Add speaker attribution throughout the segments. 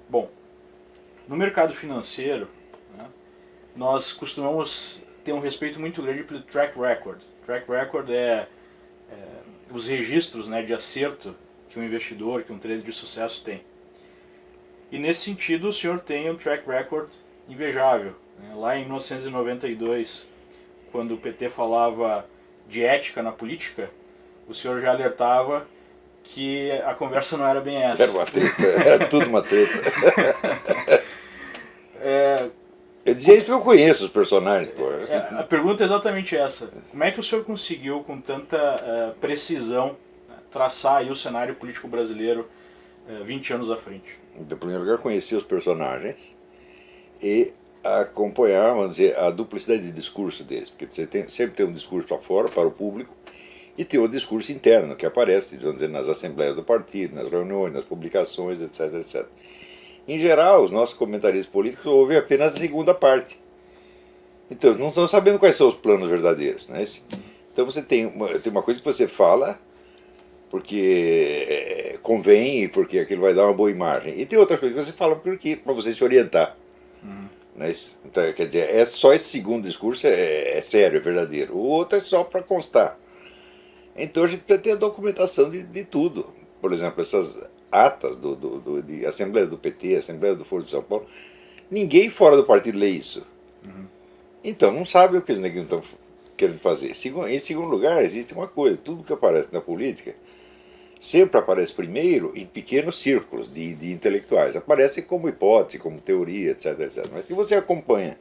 Speaker 1: Bom, no mercado financeiro, né, nós costumamos ter um respeito muito grande pelo track record. Track record é os registros, né, de acerto que um investidor, que um trader de sucesso tem. E nesse sentido o senhor tem um track record invejável. Né? Lá em 1992, quando o PT falava de ética na política, o senhor já alertava que a conversa não era bem
Speaker 2: Era
Speaker 1: essa.
Speaker 2: uma treta, era tudo uma treta.
Speaker 1: É,
Speaker 2: Eu dizia isso porque eu conheço os personagens, pô.
Speaker 1: a pergunta é exatamente essa. Como é que o senhor conseguiu, com tanta precisão, traçar aí o cenário político brasileiro 20 anos à frente?
Speaker 2: Em primeiro lugar, conhecer os personagens e acompanhar, vamos dizer, a duplicidade de discurso deles. Porque você sempre tem um discurso para fora, para o público, e tem o discurso interno, que aparece, vamos dizer, nas assembleias do partido, nas reuniões, nas publicações, etc, etc. Em geral, os nossos comentaristas políticos ouvem apenas a segunda parte. Então, eles não estão sabendo quais são os planos verdadeiros. Não é isso? Então, você tem uma coisa que você fala porque convém e porque aquilo vai dar uma boa imagem. E tem outras coisas que você fala para você se orientar. Não é isso? Então, quer dizer, é só esse segundo discurso é sério, é verdadeiro. O outro é só para constar. Então a gente precisa ter a documentação de tudo. Por exemplo, essas atas de assembleias do PT, assembleias do Foro de São Paulo, ninguém fora do partido lê isso. Então não sabe o que eles estão querendo fazer. Em segundo lugar, existe uma coisa: tudo que aparece na política sempre aparece primeiro em pequenos círculos de intelectuais. Aparece como hipótese, como teoria, etc, etc. Mas se você acompanha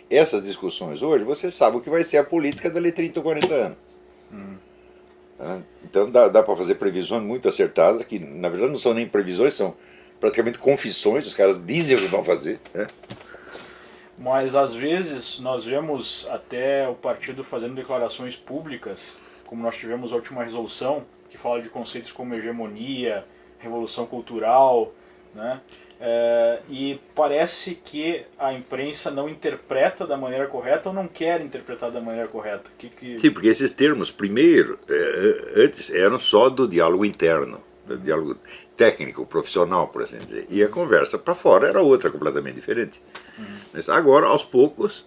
Speaker 2: essas discussões hoje, você sabe o que vai ser a política dali 30 ou 40 anos. Então dá para fazer previsões muito acertadas, que na verdade não são nem previsões, são praticamente confissões, os caras dizem o que vão fazer. Né?
Speaker 1: Mas às vezes nós vemos até o partido fazendo declarações públicas, como nós tivemos a última resolução, que fala de conceitos como hegemonia, revolução cultural, né? E parece que a imprensa não interpreta da maneira correta ou não quer interpretar da maneira correta.
Speaker 2: Sim, porque esses termos, primeiro, antes eram só do diálogo interno, do diálogo técnico, profissional, por assim dizer. E a conversa para fora era outra, completamente diferente. Mas agora, aos poucos,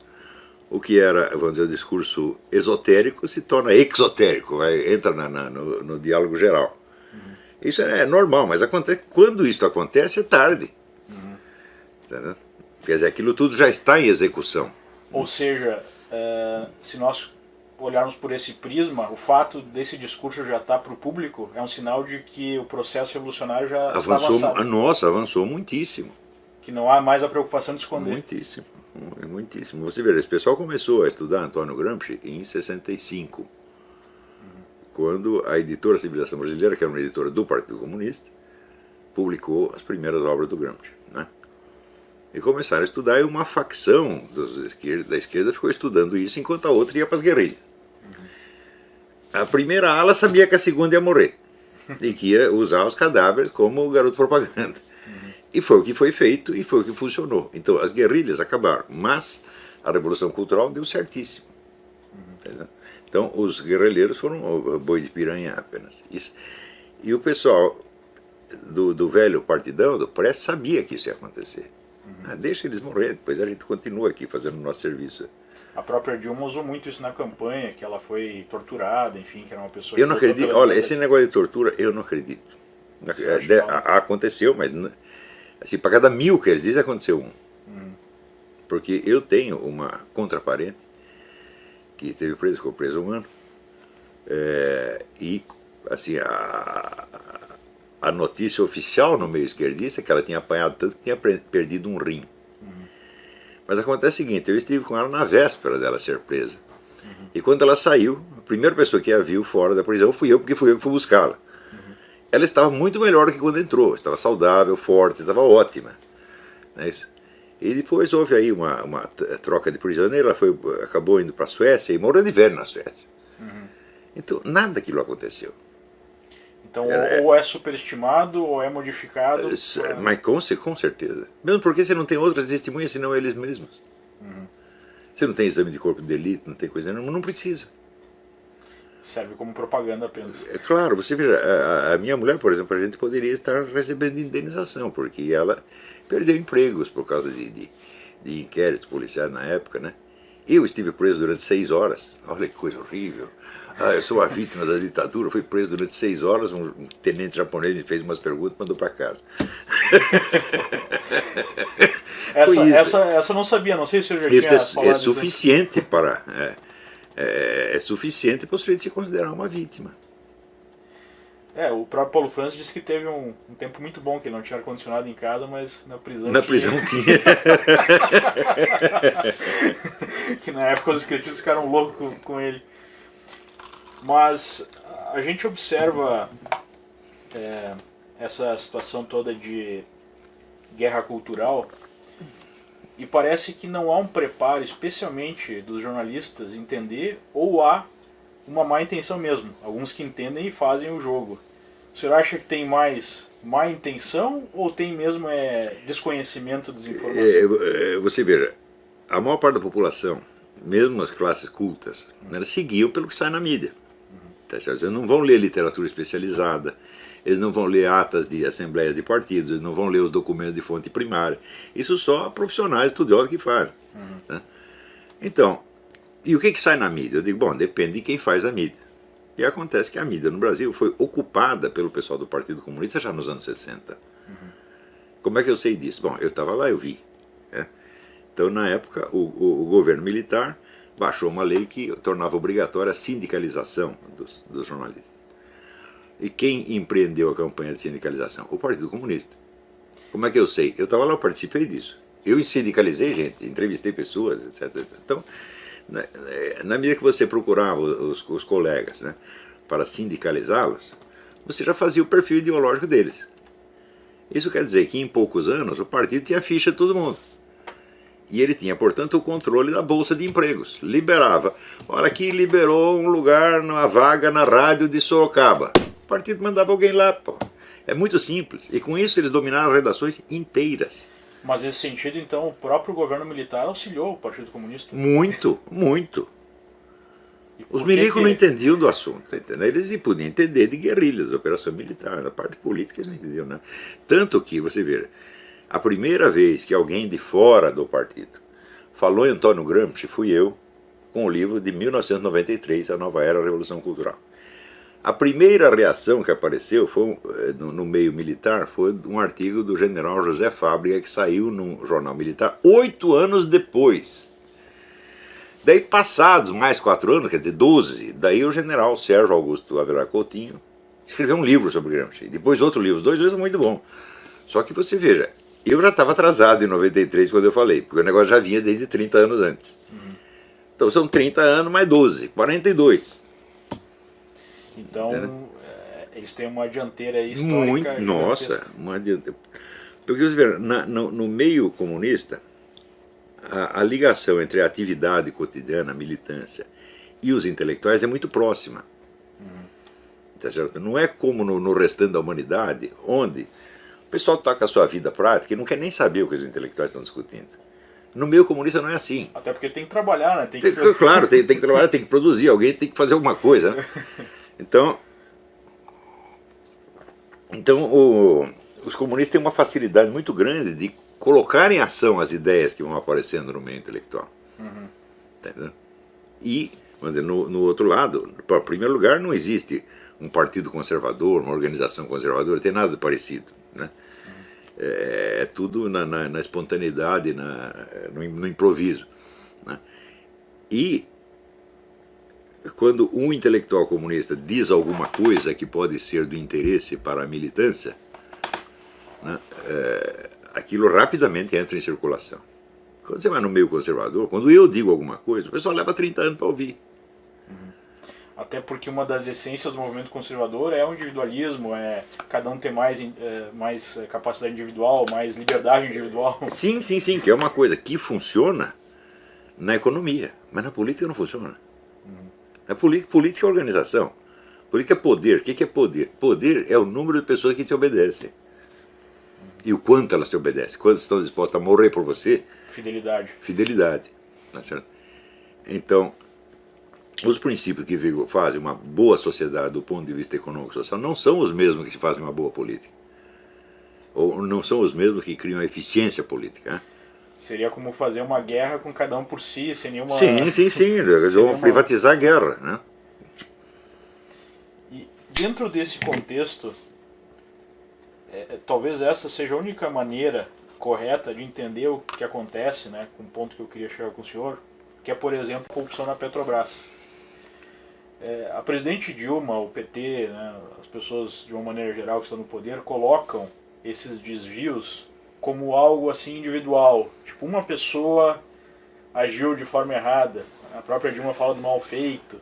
Speaker 2: o que era, vamos dizer, o discurso esotérico se torna exotérico, entra no diálogo geral. Isso é normal, mas quando isso acontece é tarde. Entendeu? Quer dizer, aquilo tudo já está em execução.
Speaker 1: Ou seja, se nós olharmos por esse prisma, o fato desse discurso já estar para o público é um sinal de que o processo revolucionário já está avançado.
Speaker 2: Nossa, avançou muitíssimo.
Speaker 1: Que não há mais a preocupação de esconder.
Speaker 2: Muitíssimo, muitíssimo. Você vê, esse pessoal começou a estudar Antônio Gramsci em 65, quando a editora Civilização Brasileira, que era uma editora do Partido Comunista, publicou as primeiras obras do Gramsci. Né? E começaram a estudar, e uma facção da esquerda ficou estudando isso, enquanto a outra ia para as guerrilhas. A primeira ala sabia que a segunda ia morrer, e que ia usar os cadáveres como garoto propaganda. E foi o que foi feito e foi o que funcionou. Então as guerrilhas acabaram, mas a Revolução Cultural deu certíssimo. Então os guerrilheiros foram boi de piranha apenas. E o pessoal do velho partidão, do pré, sabia que isso ia acontecer. Deixa eles morrer, depois a gente continua aqui fazendo o nosso serviço.
Speaker 1: A própria Dilma usou muito isso na campanha, que ela foi torturada, enfim, que era uma pessoa...
Speaker 2: Eu não acredito, olha, esse negócio de tortura, eu não acredito. Aconteceu, mas assim, para cada 1000 que eles dizem, aconteceu um. Porque eu tenho uma contraparente que esteve preso, ficou preso 1 ano, e assim, a notícia oficial no meio esquerdista é que ela tinha apanhado tanto que tinha perdido um rim. Mas acontece o seguinte: eu estive com ela na véspera dela ser presa. E quando ela saiu, a primeira pessoa que a viu fora da prisão fui eu, porque fui eu que fui buscá-la. Ela estava muito melhor do que quando entrou, estava saudável, forte, estava ótima. Não é isso? E depois houve aí uma troca de prisioneiro, ela acabou indo para a Suécia e morou de velho na Suécia. Então nada daquilo aconteceu.
Speaker 1: Então ou é superestimado ou é modificado.
Speaker 2: Mas com certeza. Mesmo porque você não tem outras testemunhas senão eles mesmos. Você não tem exame de corpo de delito, não tem coisa nenhuma, não precisa.
Speaker 1: Serve como propaganda apenas.
Speaker 2: É claro, você veja, a minha mulher, por exemplo, a gente poderia estar recebendo indenização, porque ela perdeu empregos por causa de inquéritos policiais na época, né? Eu estive preso durante 6 horas. Olha que coisa horrível. Ah, eu sou uma vítima da ditadura, fui preso durante 6 horas, um tenente japonês me fez umas perguntas e mandou para casa.
Speaker 1: Essa eu não sabia, não sei se eu já tinha falado.
Speaker 2: É suficiente para... É suficiente para o sujeito se considerar uma vítima.
Speaker 1: O próprio Paulo Francis disse que teve um tempo muito bom, que ele não tinha ar-condicionado em casa, mas na prisão
Speaker 2: tinha.
Speaker 1: Que na época os escritores ficaram loucos com ele. Mas a gente observa essa situação toda de guerra cultural e parece que não há um preparo, especialmente dos jornalistas, entender, ou há uma má intenção mesmo. Alguns que entendem e fazem o jogo. O senhor acha que tem mais má intenção ou tem mesmo desconhecimento das informações?
Speaker 2: Você veja, a maior parte da população, mesmo as classes cultas, elas seguiam pelo que sai na mídia. Eles não vão ler literatura especializada, eles não vão ler atas de assembleias de partidos, eles não vão ler os documentos de fonte primária. Isso só profissionais estudiosos que fazem. Né? Então, e o que sai na mídia? Eu digo, bom, depende de quem faz a mídia. E acontece que a mídia no Brasil foi ocupada pelo pessoal do Partido Comunista já nos anos 60. Como é que eu sei disso? Bom, eu estava lá, eu vi. Né? Então, na época, o governo militar baixou uma lei que tornava obrigatória a sindicalização dos jornalistas. E quem empreendeu a campanha de sindicalização? O Partido Comunista. Como é que eu sei? Eu estava lá, eu participei disso. Eu sindicalizei gente, entrevistei pessoas, etc. etc. Então, na medida que você procurava os colegas, né, para sindicalizá-los, você já fazia o perfil ideológico deles. Isso quer dizer que em poucos anos o partido tinha ficha de todo mundo. E ele tinha, portanto, o controle da Bolsa de Empregos. Liberava. Olha, aqui liberou um lugar, uma vaga na rádio de Sorocaba. O partido mandava alguém lá, pô. É muito simples. E com isso eles dominaram redações inteiras.
Speaker 1: Mas nesse sentido, então, o próprio governo militar auxiliou o Partido Comunista?
Speaker 2: Muito, muito. Os milicos não entendiam do assunto, entendeu? Eles podiam entender de guerrilhas, operação militar, da parte política eles não entendiam, né? Tanto que, você vê, a primeira vez que alguém de fora do partido falou em Antônio Gramsci fui eu, com o livro de 1993, A Nova Era, a Revolução Cultural. A primeira reação que apareceu foi, no meio militar foi um artigo do general José Fábrega, que saiu num jornal militar 8 anos depois. Daí, passados mais 4 anos, quer dizer, 12, daí o general Sérgio Augusto Avelar Coutinho escreveu um livro sobre Gramsci. Depois outro livro, os 2 livros muito bons. Só que você veja, eu já estava atrasado em 93 quando eu falei, porque o negócio já vinha desde 30 anos antes. Então são 30 anos mais 12, 42.
Speaker 1: Então, eles têm uma dianteira histórica.
Speaker 2: Muito, nossa, uma dianteira. Porque você vê, no meio comunista, a ligação entre a atividade cotidiana, a militância, e os intelectuais é muito próxima. Tá certo? Não é como no restante da humanidade, onde o pessoal toca a sua vida prática e não quer nem saber o que os intelectuais estão discutindo. No meio comunista não é assim.
Speaker 1: Até porque tem que trabalhar, né?
Speaker 2: Claro, tem que trabalhar, tem que produzir, alguém tem que fazer alguma coisa, né? Então os comunistas têm uma facilidade muito grande de colocar em ação as ideias que vão aparecendo no meio intelectual. Entendeu? E, vamos dizer, no outro lado, em primeiro lugar, não existe um partido conservador, uma organização conservadora, não tem nada parecido. Né? É tudo na espontaneidade, no improviso. Né? E quando um intelectual comunista diz alguma coisa que pode ser do interesse para a militância, né, aquilo rapidamente entra em circulação. Quando você vai no meio conservador, quando eu digo alguma coisa, o pessoal leva 30 anos para ouvir.
Speaker 1: Até porque uma das essências do movimento conservador é o individualismo, cada um ter mais capacidade individual, mais liberdade individual.
Speaker 2: Sim, que é uma coisa que funciona na economia, mas na política não funciona. A política é organização. Política é poder. O que é poder? Poder é o número de pessoas que te obedecem. E o quanto elas te obedecem. Quantas estão dispostas a morrer por você.
Speaker 1: Fidelidade.
Speaker 2: Fidelidade. Tá certo? Então, os princípios que fazem uma boa sociedade do ponto de vista econômico e social não são os mesmos que fazem uma boa política. Ou não são os mesmos que criam a eficiência política. Né?
Speaker 1: Seria como fazer uma guerra com cada um por si, sem nenhuma...
Speaker 2: Sim. Eles vão privatizar a guerra. Né?
Speaker 1: E dentro desse contexto, talvez essa seja a única maneira correta de entender o que acontece, né, com o ponto que eu queria chegar com o senhor, que é, por exemplo, a corrupção na Petrobras. A presidente Dilma, o PT, né, as pessoas de uma maneira geral que estão no poder, colocam esses desvios como algo assim individual. Tipo, uma pessoa agiu de forma errada, a própria Dilma fala do mal feito.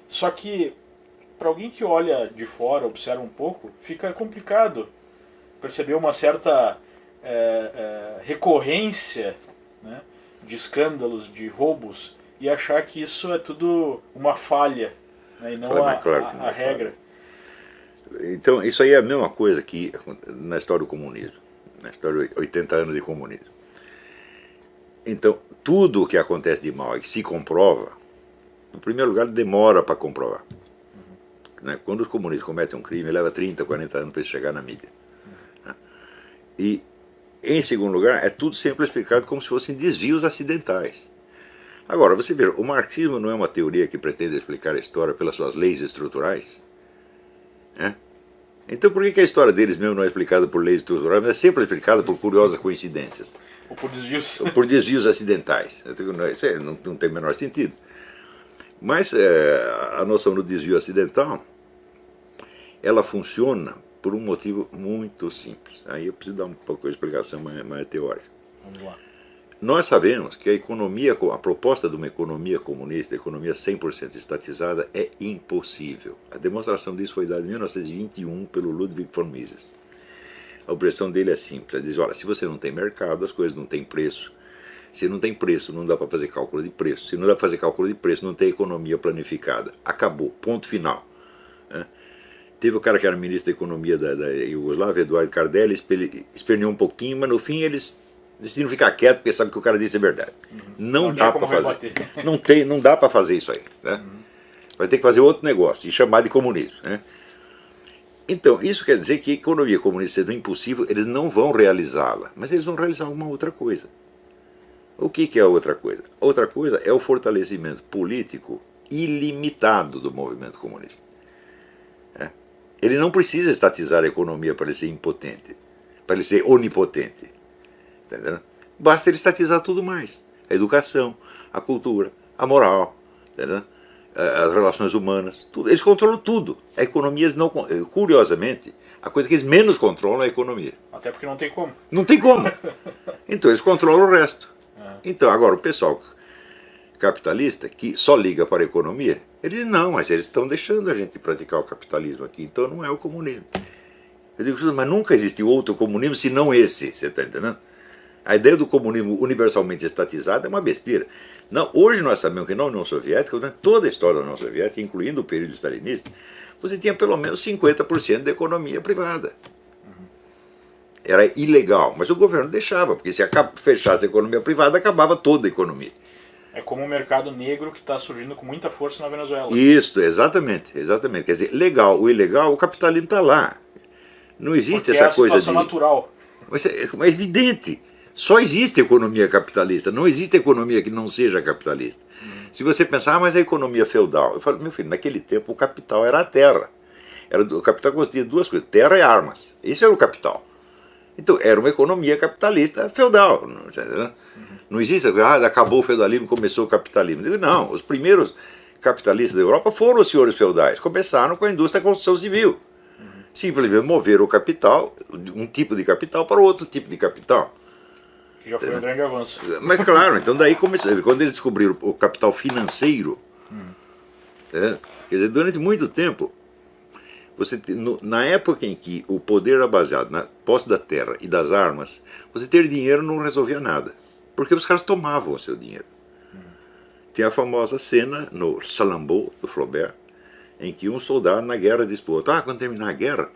Speaker 1: Só que, para alguém que olha de fora, observa um pouco, fica complicado perceber uma certa recorrência, né, de escândalos, de roubos, e achar que isso é tudo uma falha, né, e não a regra.
Speaker 2: Então, isso aí é a mesma coisa que na história do comunismo, na história de 80 anos de comunismo. Então, tudo o que acontece de mal e que se comprova, em primeiro lugar, demora para comprovar. Né? Quando os comunistas cometem um crime, leva 30, 40 anos para chegar na mídia. Né? E, em segundo lugar, é tudo sempre explicado como se fossem desvios acidentais. Agora, você vê, o marxismo não é uma teoria que pretende explicar a história pelas suas leis estruturais? Então por que a história deles mesmo não é explicada por leis estruturais, mas é sempre explicada por curiosas coincidências?
Speaker 1: Ou por desvios.
Speaker 2: Ou por desvios acidentais. Isso não tem o menor sentido. Mas a noção do desvio acidental, ela funciona por um motivo muito simples. Aí eu preciso dar um pouco de explicação mais teórica.
Speaker 1: Vamos lá.
Speaker 2: Nós sabemos que a proposta de uma economia comunista, economia 100% estatizada, é impossível. A demonstração disso foi dada em 1921 pelo Ludwig von Mises. A objeção dele é simples, ele diz, olha, se você não tem mercado, as coisas não têm preço. Se não tem preço, não dá para fazer cálculo de preço. Se não dá para fazer cálculo de preço, não tem economia planificada. Acabou, ponto final. Teve o cara que era ministro da economia da Iugoslávia, Eduardo Cardelli, esperneou um pouquinho, mas no fim eles decidiram ficar quieto porque sabe que o cara disse é verdade. Não dá para fazer. Não dá para fazer isso aí. Né? Vai ter que fazer outro negócio e chamar de comunismo. Né? Então, isso quer dizer que a economia comunista sendo impossível, eles não vão realizá-la, mas eles vão realizar alguma outra coisa. O que é a outra coisa? Outra coisa é o fortalecimento político ilimitado do movimento comunista. Ele não precisa estatizar a economia para ele ser impotente, para ele ser onipotente. Entendeu? Basta ele estatizar tudo mais. A educação, a cultura, a moral, entendeu? As relações humanas, tudo. Eles controlam tudo. A economia, não, curiosamente, a coisa que eles menos controlam é a economia.
Speaker 1: Até porque não tem como.
Speaker 2: Não tem como. Então eles controlam o resto. Então agora o pessoal capitalista que só liga para a economia, ele diz, não, mas eles estão deixando a gente praticar o capitalismo aqui, então não é o comunismo. Eu digo, mas nunca existiu outro comunismo senão esse, você está entendendo? A ideia do comunismo universalmente estatizado é uma besteira. Não, hoje nós sabemos que na União Soviética, durante toda a história da União Soviética, incluindo o período stalinista, você tinha pelo menos 50% da economia privada. Era ilegal, mas o governo deixava, porque se fechasse a economia privada, acabava toda a economia.
Speaker 1: É como o mercado negro que está surgindo com muita força na Venezuela.
Speaker 2: Isso, exatamente. Quer dizer, legal ou ilegal, o capitalismo está lá. Não existe essa coisa de...
Speaker 1: é a situação natural.
Speaker 2: Mas é evidente. Só existe economia capitalista, não existe economia que não seja capitalista. Se você pensar, mas a economia feudal, eu falo, meu filho, naquele tempo o capital era a terra. O capital consistia de duas coisas, terra e armas. Isso era o capital. Então era uma economia capitalista feudal. Não existe, acabou o feudalismo, começou o capitalismo. Não, os primeiros capitalistas da Europa foram os senhores feudais, começaram com a indústria da construção civil. Simplesmente moveram o capital, um tipo de capital para outro tipo de capital.
Speaker 1: Já foi um grande avanço.
Speaker 2: Mas claro, então daí começou. Quando eles descobriram o capital financeiro, quer dizer, durante muito tempo, na época em que o poder era baseado na posse da terra e das armas, você ter dinheiro não resolvia nada, porque os caras tomavam o seu dinheiro. Tem a famosa cena no Salammbô, do Flaubert, em que um soldado na guerra diz para o outro, quando terminar a guerra,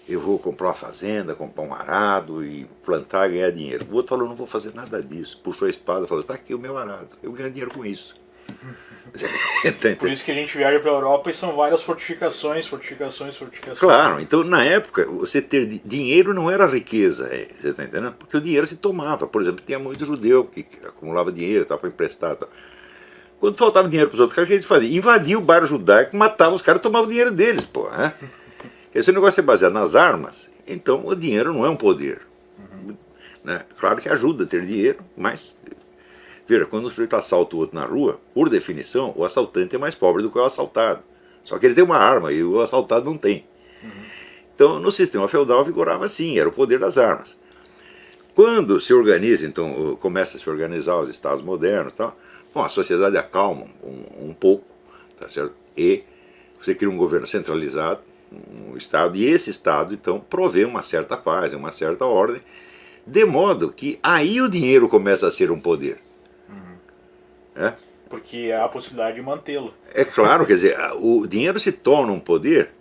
Speaker 2: eu vou comprar uma fazenda, comprar um arado e plantar e ganhar dinheiro. O outro falou, não vou fazer nada disso. Puxou a espada e falou, está aqui o meu arado, eu ganho dinheiro com isso.
Speaker 1: Por isso que a gente viaja para a Europa e são várias fortificações.
Speaker 2: Claro, então na época você ter dinheiro não era riqueza, você está entendendo? Porque o dinheiro se tomava. Por exemplo, tinha muito judeu que acumulava dinheiro para emprestar. Tal. Quando faltava dinheiro para os outros caras, o que eles faziam? Invadiam o bairro judaico, matavam os caras e tomavam o dinheiro deles. Pô, né? Esse negócio é baseado nas armas, então o dinheiro não é um poder. Né? Claro que ajuda a ter dinheiro, mas... Veja, quando o sujeito assalta o outro na rua, por definição, o assaltante é mais pobre do que o assaltado. Só que ele tem uma arma e o assaltado não tem. Então, no sistema feudal vigorava assim, era o poder das armas. Quando se organiza, então, começa a se organizar os estados modernos, tal, bom, a sociedade acalma um pouco, tá certo? E você cria um governo centralizado, um estado, e esse estado, então, provê uma certa paz, uma certa ordem, de modo que aí o dinheiro começa a ser um poder. É?
Speaker 1: Porque há a possibilidade de mantê-lo.
Speaker 2: É claro, quer dizer, o dinheiro se torna um poder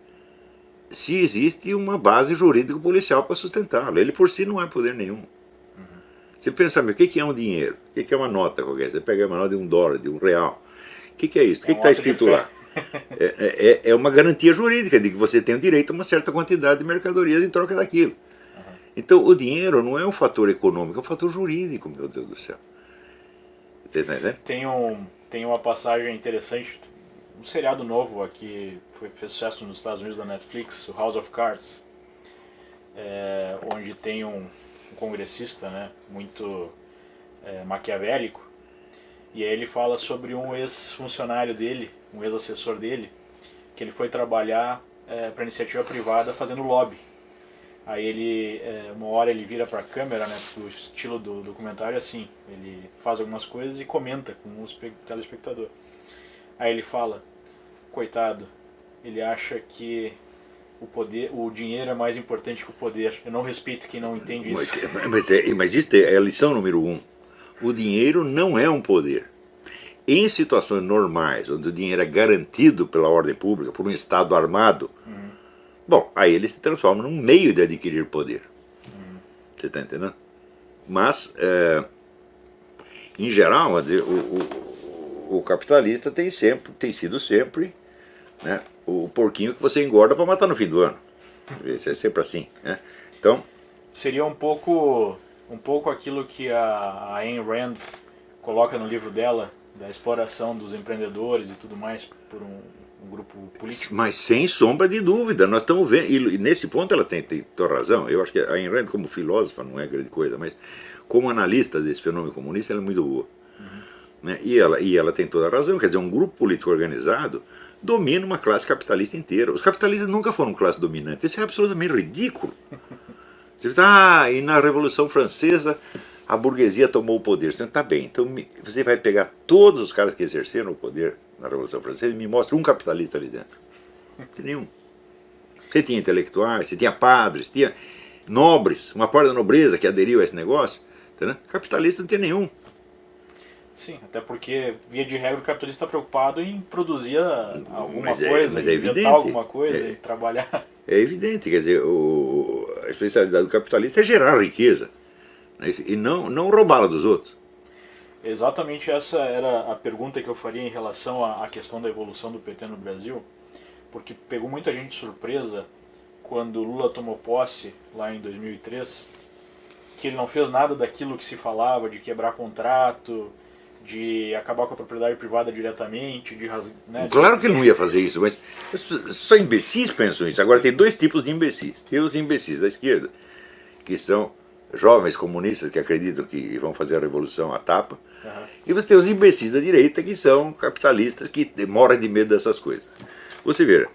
Speaker 2: se existe uma base jurídico-policial para sustentá-lo. Ele por si não é poder nenhum. Você pensa, o que é um dinheiro? O que é uma nota qualquer? Você pega uma nota de $1, de R$1. O que é isso? O que está escrito lá? É uma garantia jurídica de que você tem o direito a uma certa quantidade de mercadorias em troca daquilo. Então o dinheiro não é um fator econômico, é um fator jurídico, meu Deus do céu.
Speaker 1: Tem uma passagem interessante, um seriado novo aqui, fez sucesso nos Estados Unidos da Netflix, o House of Cards, onde tem um congressista, né, muito maquiavélico, e aí ele fala sobre um ex-funcionário dele, um ex-assessor dele, que ele foi trabalhar para iniciativa privada fazendo lobby. Aí ele, uma hora ele vira para a câmera, né, o estilo do documentário é assim, ele faz algumas coisas e comenta com o telespectador. Aí ele fala, coitado, ele acha que o dinheiro é mais importante que o poder. Eu não respeito quem não entende isso.
Speaker 2: Mas isso é a lição número 1. O dinheiro não é um poder. Em situações normais, onde o dinheiro é garantido pela ordem pública, por um Estado armado, bom, aí ele se transforma num meio de adquirir poder. Você está entendendo? Mas, em geral, quer dizer, o capitalista tem sido sempre, né, o porquinho que você engorda para matar no fim do ano. Isso é sempre assim. Né? Então,
Speaker 1: seria um pouco aquilo que a Ayn Rand coloca no livro dela, da exploração dos empreendedores e tudo mais por um grupo político.
Speaker 2: Mas sem sombra de dúvida, nós estamos vendo, e nesse ponto ela tem toda razão. Eu acho que a Ayn Rand como filósofa não é grande coisa, mas como analista desse fenômeno comunista ela é muito boa. Né? E ela tem toda a razão, quer dizer, um grupo político organizado domina uma classe capitalista inteira. Os capitalistas nunca foram classe dominante, isso é absolutamente ridículo. Você diz, e na Revolução Francesa a burguesia tomou o poder. Você está bem, então você vai pegar todos os caras que exerceram o poder na Revolução Francesa e me mostra um capitalista ali dentro. Não tem nenhum. Você tinha intelectuais, você tinha padres, tinha nobres, uma parte da nobreza que aderiu a esse negócio. Entendeu? Capitalista não tem nenhum.
Speaker 1: Sim, até porque, via de regra, o capitalista está preocupado em produzir alguma coisa, em inventar alguma coisa, em trabalhar.
Speaker 2: É evidente, quer dizer, a especialidade do capitalista é gerar riqueza, né, e não roubá-la dos outros.
Speaker 1: Exatamente essa era a pergunta que eu faria em relação à questão da evolução do PT no Brasil, porque pegou muita gente de surpresa quando Lula tomou posse lá em 2003, que ele não fez nada daquilo que se falava de quebrar contrato, de acabar com a propriedade privada diretamente, né,
Speaker 2: claro que ele não ia fazer isso, mas só imbecis pensam isso. Agora tem dois tipos de imbecis. Tem os imbecis da esquerda, que são jovens comunistas que acreditam que vão fazer a revolução à tapa, e você tem os imbecis da direita, que são capitalistas que morrem de medo dessas coisas. Você vê,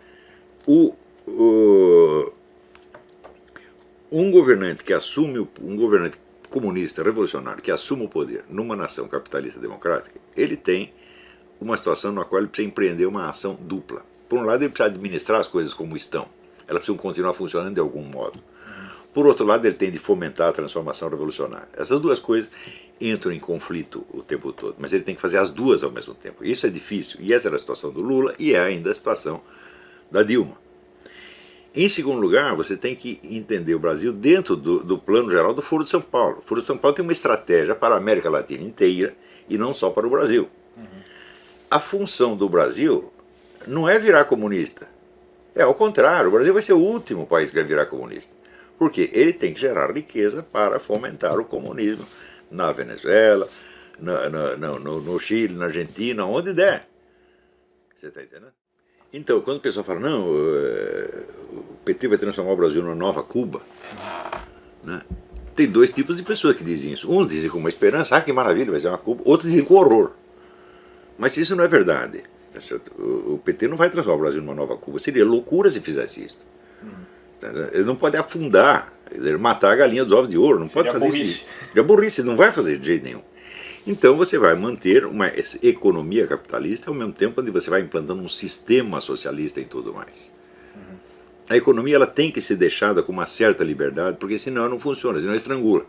Speaker 2: um governante comunista, revolucionário, que assume o poder numa nação capitalista democrática, ele tem uma situação na qual ele precisa empreender uma ação dupla. Por um lado, ele precisa administrar as coisas como estão. Elas precisam continuar funcionando de algum modo. Por outro lado, ele tem de fomentar a transformação revolucionária. Essas duas coisas entram em conflito o tempo todo, mas ele tem que fazer as duas ao mesmo tempo. Isso é difícil, e essa era a situação do Lula, e é ainda a situação da Dilma. Em segundo lugar, você tem que entender o Brasil dentro do plano geral do Foro de São Paulo. O Foro de São Paulo tem uma estratégia para a América Latina inteira e não só para o Brasil. a função do Brasil não é virar comunista. É ao contrário, o Brasil vai ser o último país que vai virar comunista. Porque ele tem que gerar riqueza para fomentar o comunismo na Venezuela, no Chile, na Argentina, onde der. Você está entendendo? Então, quando o pessoal fala, não, o PT vai transformar o Brasil numa nova Cuba, né? Tem dois tipos de pessoas que dizem isso. Uns dizem com uma esperança, que maravilha, vai ser uma Cuba. Outros dizem com horror. Mas isso não é verdade. Tá certo? O PT não vai transformar o Brasil numa nova Cuba. Seria loucura se fizesse isso. Ele não pode afundar, matar a galinha dos ovos de ouro. Não pode fazer isso. É burrice, não vai fazer de jeito nenhum. Então você vai manter uma economia capitalista ao mesmo tempo onde você vai implantando um sistema socialista e tudo mais. A economia ela tem que ser deixada com uma certa liberdade, porque senão ela não funciona, senão ela estrangula.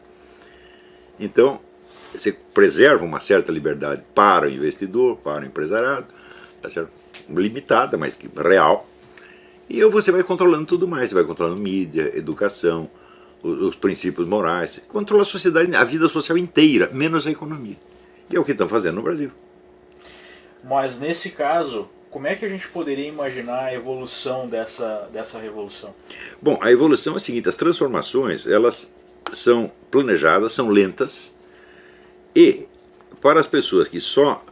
Speaker 2: Então, você preserva uma certa liberdade para o investidor, para o empresariado, tá certo? Limitada, mas real. E você vai controlando tudo mais, você vai controlando mídia, educação, os princípios morais, controla a sociedade, a vida social inteira, menos a economia. E é o que estão fazendo no Brasil.
Speaker 1: Mas nesse caso, como é que a gente poderia imaginar a evolução dessa revolução? Bom,
Speaker 2: a evolução é a seguinte, as transformações, elas são planejadas, são lentas, e para as pessoas que só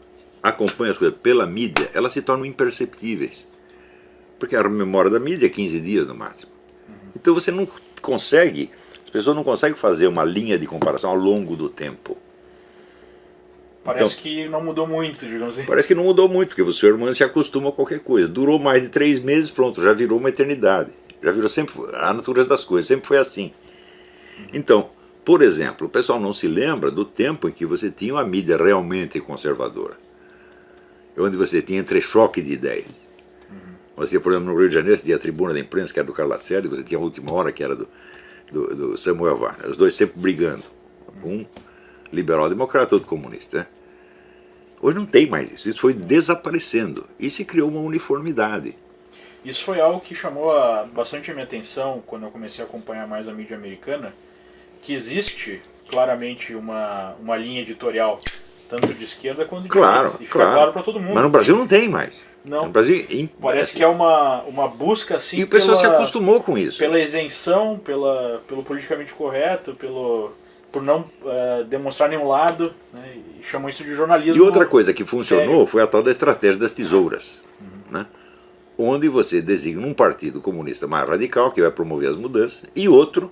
Speaker 2: acompanham as coisas pela mídia, elas se tornam imperceptíveis. Porque a memória da mídia é 15 dias no máximo. Então você não consegue, as pessoas não conseguem fazer uma linha de comparação ao longo do tempo.
Speaker 1: Parece que não mudou muito, digamos assim.
Speaker 2: Parece que não mudou muito, porque o ser humano se acostuma a qualquer coisa. Durou mais de 3 meses, pronto, já virou uma eternidade. Já virou sempre a natureza das coisas, sempre foi assim. Então, por exemplo, o pessoal não se lembra do tempo em que você tinha uma mídia realmente conservadora. Onde você tinha entrechoque de ideias. Você, por exemplo, no Rio de Janeiro, você tinha a Tribuna da Imprensa, que era do Carlos Lacerda, você tinha a Última Hora, que era do Samuel Weiner. Os dois sempre brigando. Um liberal-democrata, outro comunista. Né? Hoje não tem mais isso. Isso foi desaparecendo. E se criou uma uniformidade.
Speaker 1: Isso foi algo que chamou bastante a minha atenção quando eu comecei a acompanhar mais a mídia americana, que existe claramente uma linha editorial, tanto de esquerda quanto de direita. E fica claro para todo mundo.
Speaker 2: Mas no Brasil não tem mais.
Speaker 1: Não.
Speaker 2: No Brasil,
Speaker 1: parece que é uma busca assim.
Speaker 2: E o pessoal se acostumou com isso.
Speaker 1: Pela isenção, pelo politicamente correto, por não demonstrar nenhum lado, né, e chamam isso de jornalismo.
Speaker 2: E outra coisa que funcionou foi a tal da estratégia das tesouras, né, onde você designa um partido comunista mais radical, que vai promover as mudanças, e outro,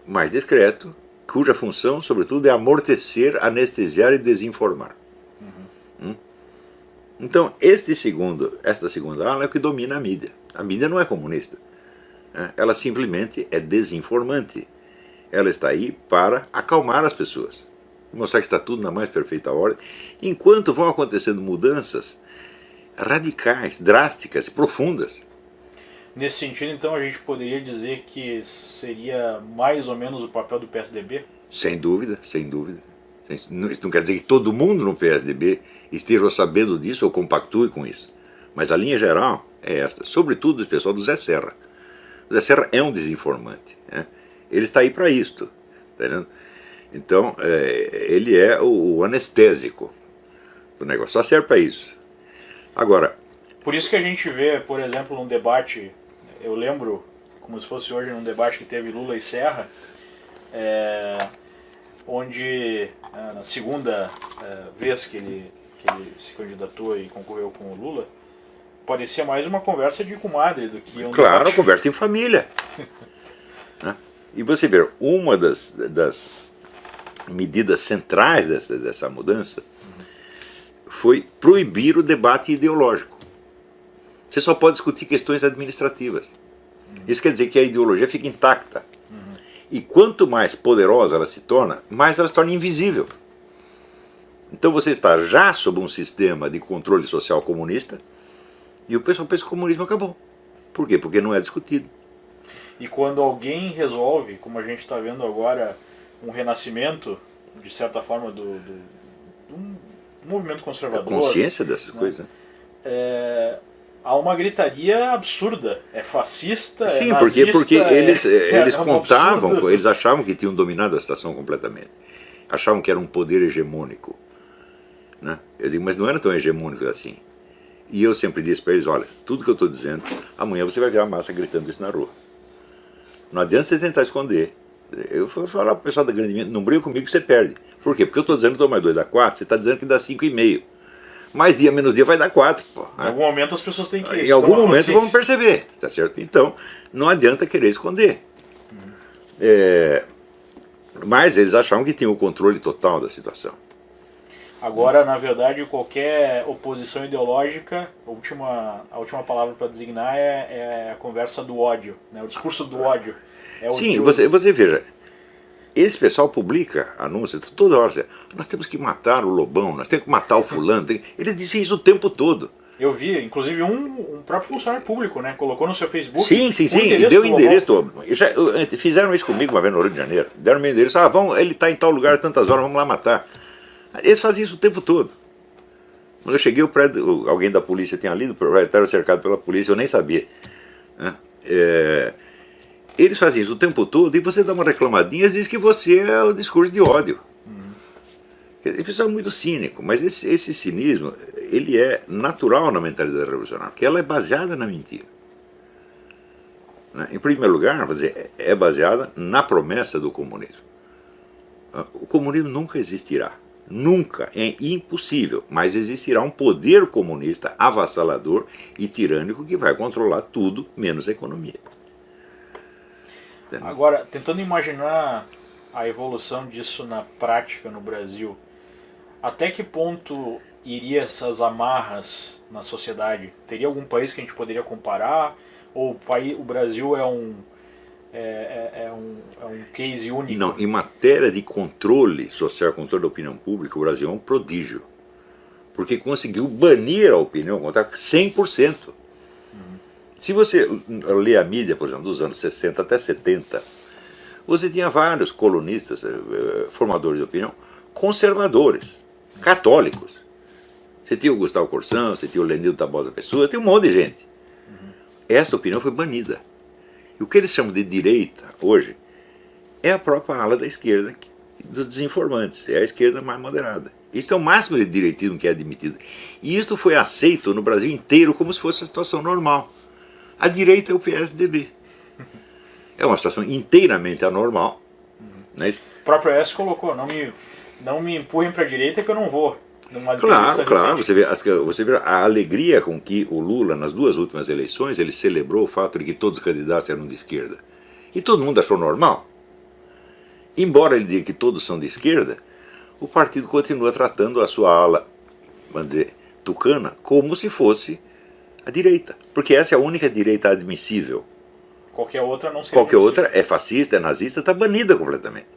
Speaker 2: mais discreto, cuja função, sobretudo, é amortecer, anestesiar e desinformar. Então, esta segunda ala é o que domina a mídia. A mídia não é comunista. Né? Ela simplesmente é desinformante. Ela está aí para acalmar as pessoas. Mostrar que está tudo na mais perfeita ordem. Enquanto vão acontecendo mudanças radicais, drásticas, profundas.
Speaker 1: Nesse sentido, então, a gente poderia dizer que seria mais ou menos o papel do PSDB?
Speaker 2: Sem dúvida, sem dúvida. Isso não quer dizer que todo mundo no PSDB esteja sabendo disso ou compactue com isso. Mas a linha geral é esta. Sobretudo o pessoal do Zé Serra. O Zé Serra é um desinformante. Né? Ele está aí para isto. Tá vendo? Então, ele é o anestésico do negócio. Só serve para isso. Agora...
Speaker 1: Por isso que a gente vê, por exemplo, num debate, eu lembro, como se fosse hoje, num debate que teve Lula e Serra, onde na segunda vez que ele se candidatou e concorreu com o Lula, parecia mais uma conversa de comadre do que um
Speaker 2: Claro,
Speaker 1: debate.
Speaker 2: Conversa em família. Né? E você vê, uma das medidas centrais dessa mudança foi proibir o debate ideológico. Você só pode discutir questões administrativas. Isso quer dizer que a ideologia fica intacta. E quanto mais poderosa ela se torna, mais ela se torna invisível. Então você está já sob um sistema de controle social comunista e o pessoal pensa que o comunismo acabou. Por quê? Porque não é discutido.
Speaker 1: E quando alguém resolve, como a gente está vendo agora, um renascimento, de certa forma, do movimento conservador...
Speaker 2: A consciência dessas coisas.
Speaker 1: Há uma gritaria absurda. É fascista,
Speaker 2: Sim,
Speaker 1: é nazista...
Speaker 2: porque eles contavam,
Speaker 1: absurdo.
Speaker 2: eles achavam que tinham dominado a situação completamente. Achavam que era um poder hegemônico. né? Eu digo, mas não eram tão hegemônicos assim. E eu sempre disse para eles, olha, tudo que eu estou dizendo, amanhã você vai ver a massa gritando isso na rua. Não adianta você tentar esconder. Eu vou falar para o pessoal da grande mídia, não briga comigo que você perde. Por quê? Porque eu estou dizendo que 2 mais 2 dá 4, você está dizendo que dá 5,5. Mais dia, menos dia vai dar 4. Pô,
Speaker 1: em algum momento as pessoas têm que...
Speaker 2: Em algum momento vão perceber, tá certo? Então, não adianta querer esconder. Mas eles achavam que tinham o controle total da situação.
Speaker 1: Agora, na verdade, qualquer oposição ideológica, a última palavra para designar é a conversa do ódio, né? O discurso do ódio.
Speaker 2: Sim, você veja, esse pessoal publica anúncios toda hora. Nós temos que matar o Lobão, nós temos que matar o fulano. Eles dizem isso o tempo todo.
Speaker 1: Eu vi, inclusive, um próprio funcionário público, né? Colocou no seu Facebook.
Speaker 2: Sim, e deu o endereço todo. Fizeram isso comigo uma vez no Rio de Janeiro. Deram meu endereço, ele está em tal lugar tantas horas, vamos lá matar. Eles faziam isso o tempo todo. Quando eu cheguei, o prédio, alguém da polícia tinha lido, o prédio estava cercado pela polícia, eu nem sabia. Né? Eles faziam isso o tempo todo e você dá uma reclamadinha e diz que você é o discurso de ódio. Esse pessoal é muito cínico, mas esse cinismo ele é natural na mentalidade revolucionária, porque ela é baseada na mentira. Né? Em primeiro lugar, vou dizer, é baseada na promessa do comunismo. O comunismo nunca existirá. Nunca, é impossível, mas existirá um poder comunista avassalador e tirânico que vai controlar tudo, menos a economia. Entendeu?
Speaker 1: Agora, tentando imaginar a evolução disso na prática no Brasil, até que ponto iria essas amarras na sociedade? Teria algum país que a gente poderia comparar? Ou o Brasil é um case único?
Speaker 2: Não, em matéria de controle social, controle da opinião pública, o Brasil é um prodígio. Porque conseguiu banir a opinião contrária 100%. Se você lê a mídia, por exemplo, dos anos 60 até 70, você tinha vários colunistas, formadores de opinião, conservadores, católicos. Você tinha o Gustavo Corsão, você tinha o Lenildo Tabosa Pessoa, tem um monte de gente. Esta opinião foi banida. E o que eles chamam de direita hoje é a própria ala da esquerda dos desinformantes, é a esquerda mais moderada. Isto é o máximo de direitismo que é admitido. E isto foi aceito no Brasil inteiro como se fosse a situação normal. A direita é o PSDB. É uma situação inteiramente anormal. Não é isso?
Speaker 1: O próprio S colocou, não me empurrem para a direita que eu não vou.
Speaker 2: Claro, você vê a alegria com que o Lula, nas 2 últimas eleições, ele celebrou o fato de que todos os candidatos eram de esquerda. E todo mundo achou normal. Embora ele diga que todos são de esquerda, o partido continua tratando a sua ala, vamos dizer, tucana, como se fosse a direita. Porque essa é a única direita admissível.
Speaker 1: Qualquer outra não seria.
Speaker 2: Qualquer outra é fascista, é nazista, está banida completamente.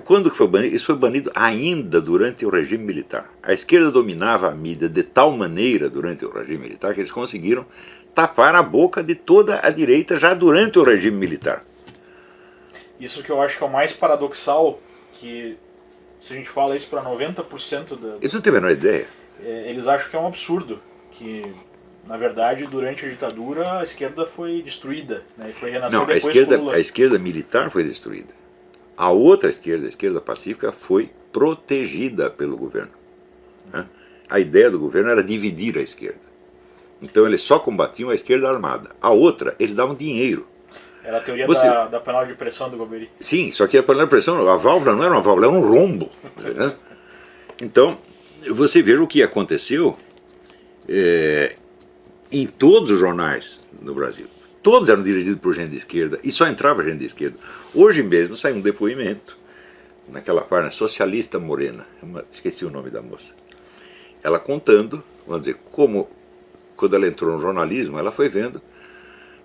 Speaker 2: Quando foi banido? Isso foi banido ainda durante o regime militar. A esquerda dominava a mídia de tal maneira durante o regime militar que eles conseguiram tapar a boca de toda a direita já durante o regime militar.
Speaker 1: Isso que eu acho que é o mais paradoxal, que se a gente fala isso para 90% da...
Speaker 2: Eles não têm a menor ideia.
Speaker 1: Eles acham que é um absurdo, que na verdade durante a ditadura a esquerda foi destruída, né, e foi renascer depois com Lula.
Speaker 2: A esquerda militar foi destruída. A outra esquerda, a esquerda pacífica, foi protegida pelo governo. Né? A ideia do governo era dividir a esquerda. Então eles só combatiam a esquerda armada. A outra, eles davam dinheiro.
Speaker 1: Era a teoria da panela de pressão do Golbery.
Speaker 2: Sim, só que a panela de pressão, a válvula não era uma válvula, era um rombo. Né? Então, você vê o que aconteceu em todos os jornais no Brasil. Todos eram dirigidos por gente de esquerda e só entrava gente de esquerda. Hoje mesmo saiu um depoimento naquela página Socialista Morena, esqueci o nome da moça. Ela contando, vamos dizer, como quando ela entrou no jornalismo, ela foi vendo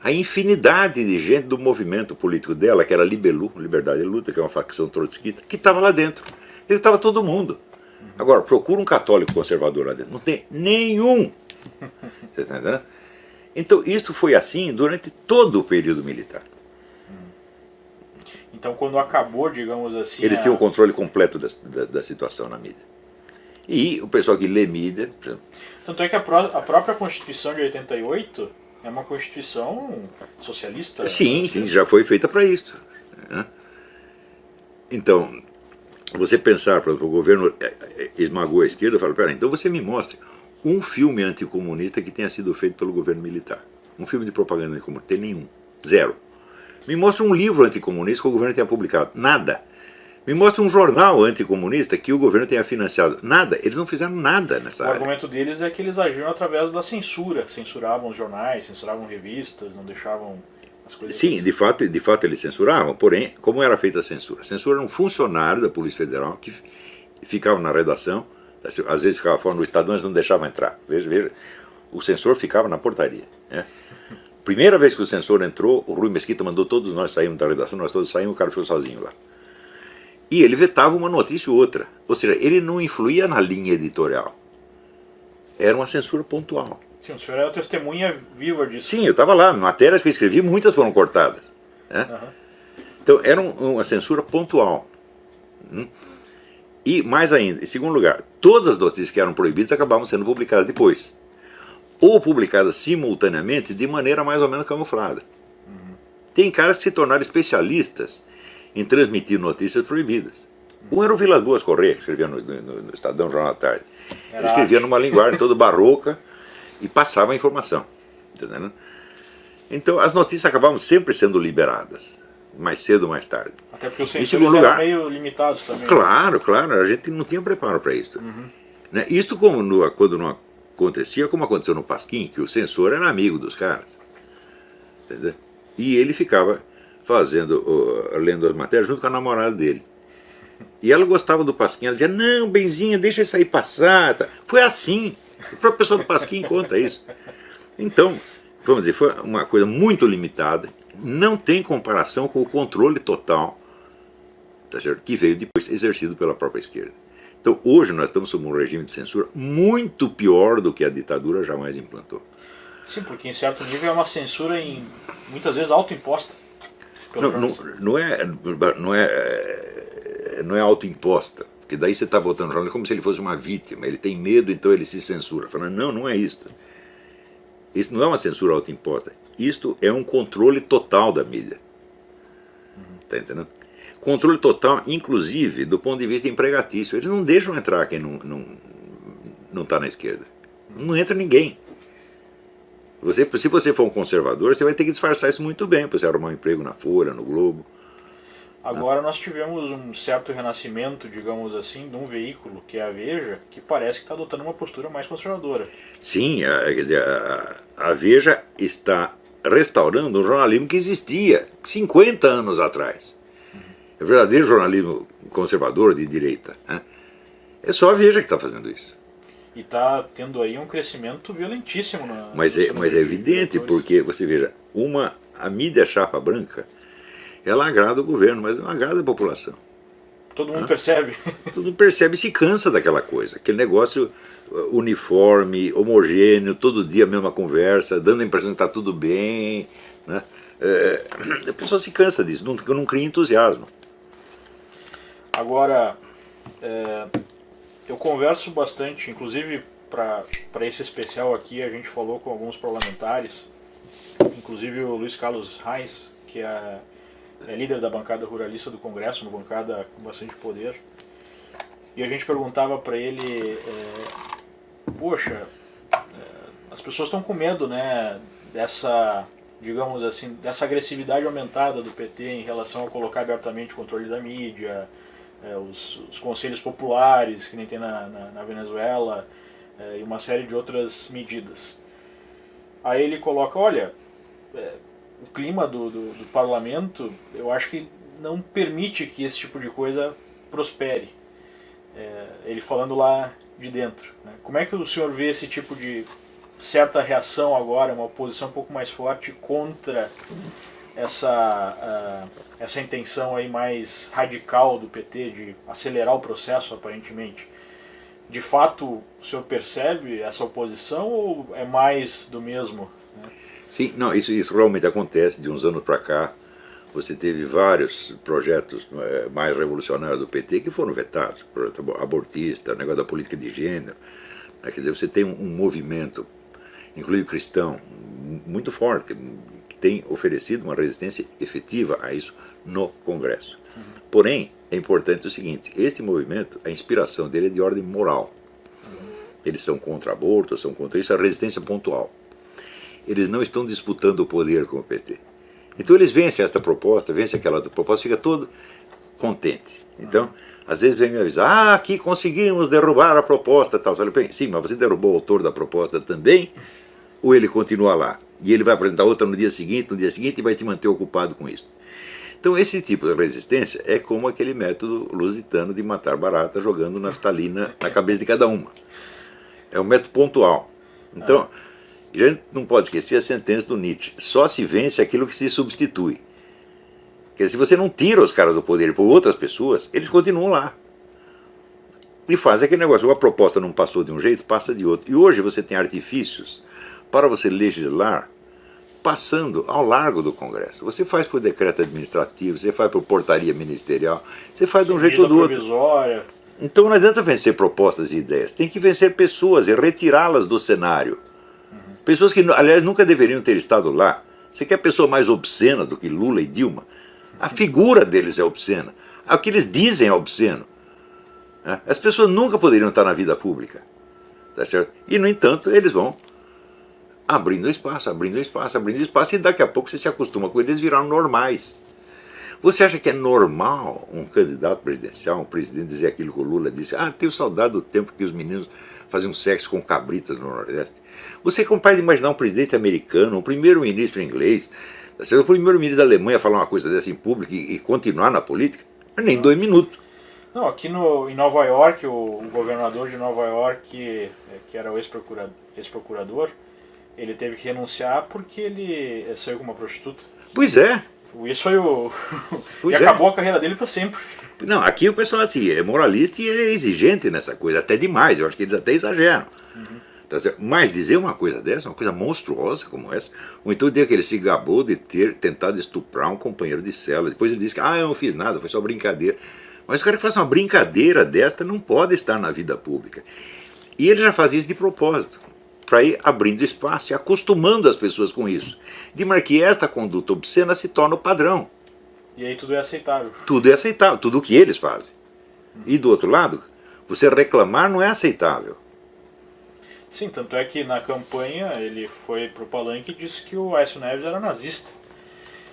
Speaker 2: a infinidade de gente do movimento político dela, que era Libelu, Liberdade e Luta, que é uma facção trotskista, que estava lá dentro. Ele estava todo mundo. Agora, procura um católico conservador lá dentro. Não tem nenhum. Você está entendendo? Então, isso foi assim durante todo o período militar.
Speaker 1: Então, quando acabou, digamos assim...
Speaker 2: Eles tinham o controle completo da situação na mídia. E o pessoal que lê mídia...
Speaker 1: Tanto é que a própria Constituição de 88 é uma Constituição socialista.
Speaker 2: Sim, já foi feita para isso. Né? Então, você pensar, por exemplo, o governo esmagou a esquerda, fala, pera, então você me mostre um filme anticomunista que tenha sido feito pelo governo militar. Um filme de propaganda anticomunista. Tem nenhum. Zero. Me mostra um livro anticomunista que o governo tenha publicado. Nada. Me mostra um jornal anticomunista que o governo tenha financiado. Nada. Eles não fizeram nada nessa área.
Speaker 1: O argumento deles é que eles agiram através da censura. Censuravam os jornais, censuravam revistas, não deixavam as coisas...
Speaker 2: Sim, de fato eles censuravam. Porém, como era feita a censura? A censura era um funcionário da Polícia Federal que ficava na redação, às vezes ficava fora no Estadão, eles não deixavam entrar. Veja, o censor ficava na portaria. Né? Primeira vez que o censor entrou, o Rui Mesquita mandou todos nós sairmos da redação, nós todos saímos, o cara ficou sozinho lá. E ele vetava uma notícia ou outra. Ou seja, ele não influía na linha editorial. Era uma censura pontual.
Speaker 1: Sim, o senhor era testemunha viva disso.
Speaker 2: Sim, eu estava lá. Matérias que eu escrevi, muitas foram cortadas. Né?
Speaker 1: Uhum.
Speaker 2: Então, era uma censura pontual. E, mais ainda, em segundo lugar, todas as notícias que eram proibidas acabavam sendo publicadas depois. Ou publicadas simultaneamente de maneira mais ou menos camuflada. Tem caras que se tornaram especialistas em transmitir notícias proibidas. Um era o Vilas Boas Correia, que escrevia no Estadão, Jornal da Tarde. Ele escrevia numa linguagem toda barroca e passava a informação. Entendeu? Então as notícias acabavam sempre sendo liberadas, mais cedo ou mais tarde.
Speaker 1: Até porque os
Speaker 2: em
Speaker 1: censores
Speaker 2: segundo
Speaker 1: eram
Speaker 2: lugar,
Speaker 1: meio limitados também.
Speaker 2: Claro, a gente não tinha preparo para isso. Né? Isto quando não acontecia, como aconteceu no Pasquim, que o censor era amigo dos caras. Entendeu? E ele ficava lendo as matérias junto com a namorada dele. E ela gostava do Pasquim, ela dizia, não, benzinho, deixa isso aí passar. Foi assim. O próprio pessoal do Pasquim conta isso. Então, vamos dizer, foi uma coisa muito limitada, não tem comparação com o controle total, tá certo? Que veio depois exercido pela própria esquerda. Então, hoje nós estamos sob um regime de censura muito pior do que a ditadura jamais implantou.
Speaker 1: Sim, porque em certo nível é uma censura muitas vezes autoimposta.
Speaker 2: Não é autoimposta, porque daí você está botando o jornal como se ele fosse uma vítima, ele tem medo, então ele se censura. Falando, não é isso. Isso não é uma censura autoimposta, isto é um controle total da mídia. Está entendendo? Controle total, inclusive, do ponto de vista empregatício. Eles não deixam entrar quem não está na esquerda. Não entra ninguém. Se você for um conservador, você vai ter que disfarçar isso muito bem, para você arrumar um emprego na Folha, no Globo.
Speaker 1: Agora nós tivemos um certo renascimento, digamos assim, de um veículo, que é a Veja, que parece que está adotando uma postura mais conservadora.
Speaker 2: Sim, quer dizer, a Veja está restaurando um jornalismo que existia 50 anos atrás. É verdadeiro jornalismo conservador de direita. Né? É só a Veja que está fazendo isso.
Speaker 1: E está tendo aí um crescimento violentíssimo.
Speaker 2: Mas é evidente, porque, você veja, a mídia chapa branca, ela agrada o governo, mas não agrada a população.
Speaker 1: Todo mundo percebe.
Speaker 2: Todo mundo percebe e se cansa daquela coisa. Aquele negócio uniforme, homogêneo, todo dia a mesma conversa, dando a impressão que está tudo bem. Né? A pessoa se cansa disso, não cria entusiasmo.
Speaker 1: Agora, eu converso bastante, inclusive para esse especial aqui a gente falou com alguns parlamentares, inclusive o Luiz Carlos Reis, que é líder da bancada ruralista do Congresso, uma bancada com bastante poder, e a gente perguntava para ele, poxa, as pessoas estão com medo, né, dessa, digamos assim, dessa agressividade aumentada do PT em relação a colocar abertamente o controle da mídia, os conselhos populares, que nem tem na Venezuela, e uma série de outras medidas. Aí ele coloca, olha, o clima do parlamento, eu acho que não permite que esse tipo de coisa prospere. Ele falando lá de dentro. Né? Como é que o senhor vê esse tipo de certa reação agora, uma posição um pouco mais forte contra essa intenção aí mais radical do PT de acelerar o processo, aparentemente? De fato, o senhor percebe essa oposição ou é mais do mesmo? Né?
Speaker 2: Sim, não, isso realmente acontece. De uns anos para cá, você teve vários projetos mais revolucionários do PT que foram vetados. O projeto abortista, o negócio da política de gênero. Quer dizer, você tem um movimento, inclusive cristão, muito forte, que tem oferecido uma resistência efetiva a isso no Congresso. Porém, é importante o seguinte, este movimento, a inspiração dele é de ordem moral. Eles são contra aborto, são contra isso, a resistência pontual. Eles não estão disputando o poder com o PT. Então eles vencem esta proposta, vencem aquela outra proposta, fica todo contente. Então, às vezes vem me avisar, aqui conseguimos derrubar a proposta, tal. Eu falei, bem, sim, mas você derrubou o autor da proposta também, ou ele continua lá? E ele vai apresentar outra no dia seguinte, e vai te manter ocupado com isso. Então esse tipo de resistência é como aquele método lusitano de matar barata jogando naftalina na cabeça de cada uma. É um método pontual. Então, a gente não pode esquecer a sentença do Nietzsche. Só se vence aquilo que se substitui. Quer dizer, se você não tira os caras do poder por outras pessoas, eles continuam lá. E fazem aquele negócio. A proposta não passou de um jeito, passa de outro. E hoje você tem artifícios para você legislar passando ao largo do Congresso. Você faz por decreto administrativo, você faz por portaria ministerial, você faz de um jeito ou do outro. Então não adianta vencer propostas e ideias, tem que vencer pessoas e retirá-las do cenário. Pessoas que, aliás, nunca deveriam ter estado lá. Você quer pessoa mais obscena do que Lula e Dilma? A figura deles é obscena. O que eles dizem é obsceno. As pessoas nunca poderiam estar na vida pública. Tá certo? E, no entanto, eles vão abrindo espaço, e daqui a pouco você se acostuma com eles, viraram normais. Você acha que é normal um candidato presidencial, um presidente, dizer aquilo que o Lula disse? Tenho saudade do tempo que os meninos faziam sexo com cabritas no Nordeste. Você é capaz de imaginar um presidente americano, um primeiro-ministro inglês, o primeiro-ministro da Alemanha falar uma coisa dessa em público e continuar na política? Nem 2 minutos.
Speaker 1: Não, aqui em Nova York, o governador de Nova York, que era o ex-procurador, ele teve que renunciar porque ele saiu com uma prostituta.
Speaker 2: Pois é.
Speaker 1: Isso foi o... e acabou a carreira dele para sempre.
Speaker 2: Não, aqui o pessoal assim, é moralista e é exigente nessa coisa, até demais, eu acho que eles até exageram. Mas dizer uma coisa dessa, uma coisa monstruosa como essa, ou então dizer que ele se gabou de ter tentado estuprar um companheiro de cela, depois ele disse que eu não fiz nada, foi só brincadeira. Mas o cara que faz uma brincadeira desta não pode estar na vida pública. E ele já faz isso de propósito, para ir abrindo espaço e acostumando as pessoas com isso. De maneira que esta conduta obscena se torna o padrão.
Speaker 1: E aí tudo é aceitável.
Speaker 2: Tudo é aceitável, tudo o que eles fazem. E do outro lado, você reclamar não é aceitável.
Speaker 1: Sim, tanto é que na campanha ele foi pro palanque e disse que o Aécio Neves era nazista.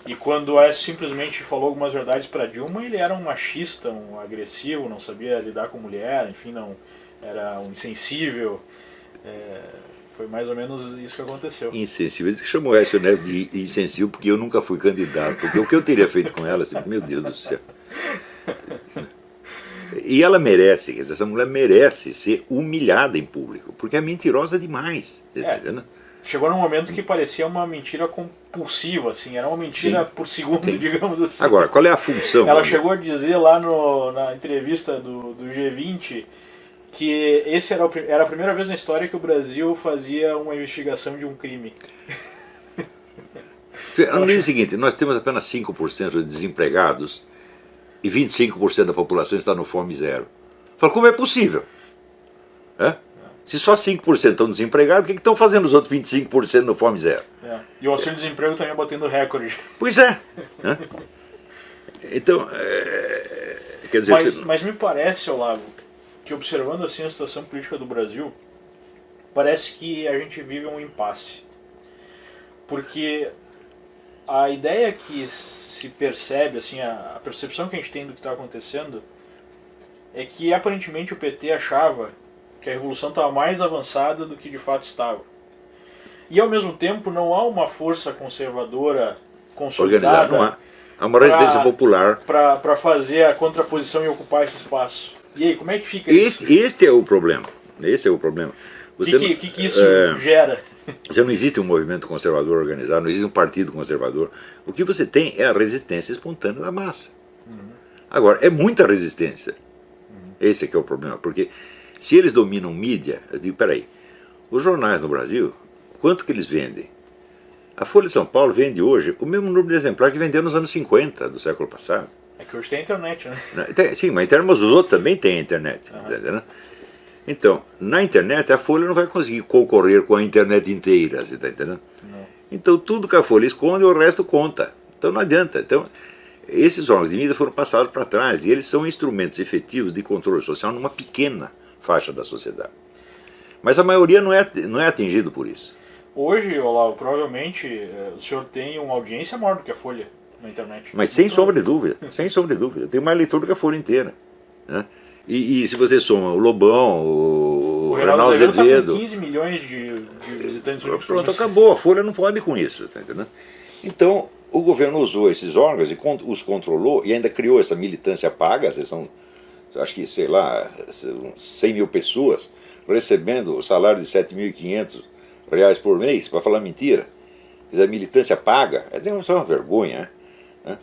Speaker 1: E quando o Aécio simplesmente falou algumas verdades para Dilma, ele era um machista, um agressivo, não sabia lidar com mulher, enfim, não era um insensível. Foi mais ou menos isso que aconteceu.
Speaker 2: Insensível, que chamou Aécio Neves de insensível porque eu nunca fui candidato. Porque o que eu teria feito com ela, assim, meu Deus do céu. E ela merece, quer dizer, essa mulher merece ser humilhada em público, porque é mentirosa demais.
Speaker 1: Chegou num momento que parecia uma mentira compulsiva, assim, era uma mentira por segundo, digamos assim.
Speaker 2: Agora, qual é a função?
Speaker 1: Ela chegou a dizer lá na entrevista do G20 que esse era a primeira vez na história que o Brasil fazia uma investigação de um crime.
Speaker 2: No dia seguinte, nós temos apenas 5% de desempregados e 25% da população está no fome zero. Fala, como é possível? Se só 5% estão desempregados, o que estão fazendo os outros 25% no fome zero?
Speaker 1: E o auxílio-desemprego também batendo recorde.
Speaker 2: Pois é. Então, quer dizer...
Speaker 1: Mas me parece, Olavo, que observando assim a situação política do Brasil, parece que a gente vive um impasse. Porque a ideia que se percebe, assim, a percepção que a gente tem do que está acontecendo, é que aparentemente o PT achava que a revolução estava mais avançada do que de fato estava. E ao mesmo tempo não há uma força conservadora consolidada.
Speaker 2: Não há. Há uma resistência popular.
Speaker 1: Para fazer a contraposição e ocupar esse espaço. E aí, como é que fica isso?
Speaker 2: Este é o problema. Esse é o problema.
Speaker 1: O que isso gera?
Speaker 2: Já não existe um movimento conservador organizado, não existe um partido conservador. O que você tem é a resistência espontânea da massa. Agora, é muita resistência. Esse é que é o problema. Porque se eles dominam mídia, eu digo, peraí, os jornais no Brasil, quanto que eles vendem? A Folha de São Paulo vende hoje o mesmo número de exemplares que vendeu nos anos 50 do século passado.
Speaker 1: É que hoje tem internet, né?
Speaker 2: Sim, mas os outros também têm internet. Né? Então, na internet a Folha não vai conseguir concorrer com a internet inteira, você está entendendo? Não. Então tudo que a Folha esconde, o resto conta. Então não adianta. Então, Esses órgãos de mídia foram passados para trás e eles são instrumentos efetivos de controle social numa pequena faixa da sociedade. Mas a maioria não é atingido por isso.
Speaker 1: Hoje, Olavo, provavelmente o senhor tem uma audiência maior do que a Folha na internet.
Speaker 2: Mas sem sombra de dúvida, sem sombra de dúvida. Tem mais leitor do que a Folha inteira. Né? E se você soma o Lobão, o Reinaldo Azevedo...
Speaker 1: Tá com 15 milhões de visitantes únicos.
Speaker 2: Pronto, acabou. A Folha não pode com isso. Tá entendendo? Então, o governo usou esses órgãos e os controlou e ainda criou essa militância paga. São, acho que, sei lá, 100 mil pessoas recebendo o salário de R$7.500 por mês para falar mentira. A militância paga. Isso é uma vergonha, né?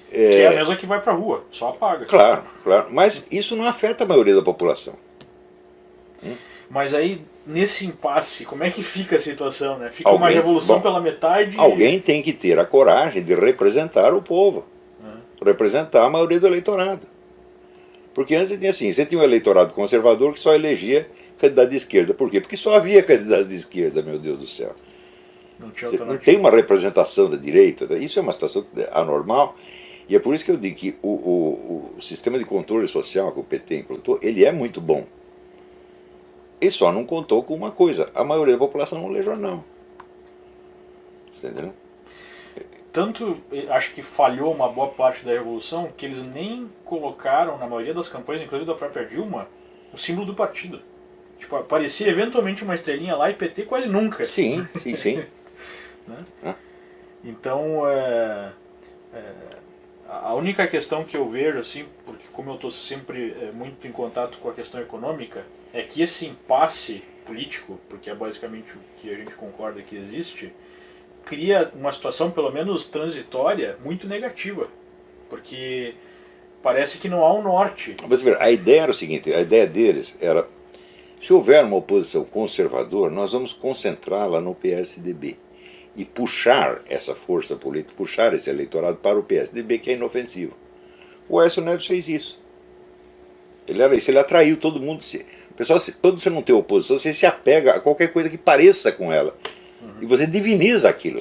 Speaker 1: Que é a mesma que vai para a rua, só paga.
Speaker 2: Claro, claro. Mas isso não afeta a maioria da população.
Speaker 1: Mas aí, nesse impasse, como é que fica a situação, né? Fica uma revolução pela metade...
Speaker 2: Alguém tem que ter a coragem de representar o povo. Representar a maioria do eleitorado. Porque antes tinha assim, você tinha um eleitorado conservador que só elegia candidato de esquerda. Por quê? Porque só havia candidatos de esquerda, meu Deus do céu. Não tem uma representação da direita. Isso é uma situação anormal. E é por isso que eu digo que o sistema de controle social que o PT implantou, ele é muito bom. Ele só não contou com uma coisa. A maioria da população não lê jornal. Você entendeu?
Speaker 1: Tanto, acho que falhou uma boa parte da revolução, que eles nem colocaram, na maioria das campanhas, inclusive da própria Dilma, o símbolo do partido. Tipo, aparecia eventualmente uma estrelinha lá e PT quase nunca.
Speaker 2: Sim.
Speaker 1: Né? Então, a única questão que eu vejo, assim, porque como eu estou sempre muito em contato com a questão econômica, é que esse impasse político, porque é basicamente o que a gente concorda que existe, cria uma situação, pelo menos transitória, muito negativa. Porque parece que não há um norte.
Speaker 2: Mas a ideia era o seguinte, a ideia deles era, se houver uma oposição conservadora, nós vamos concentrá-la no PSDB. E puxar essa força política, puxar esse eleitorado para o PSDB, que é inofensivo. O Aécio Neves fez isso. Ele era isso, ele atraiu todo mundo. O pessoal, quando você não tem oposição, você se apega a qualquer coisa que pareça com ela. E você diviniza aquilo.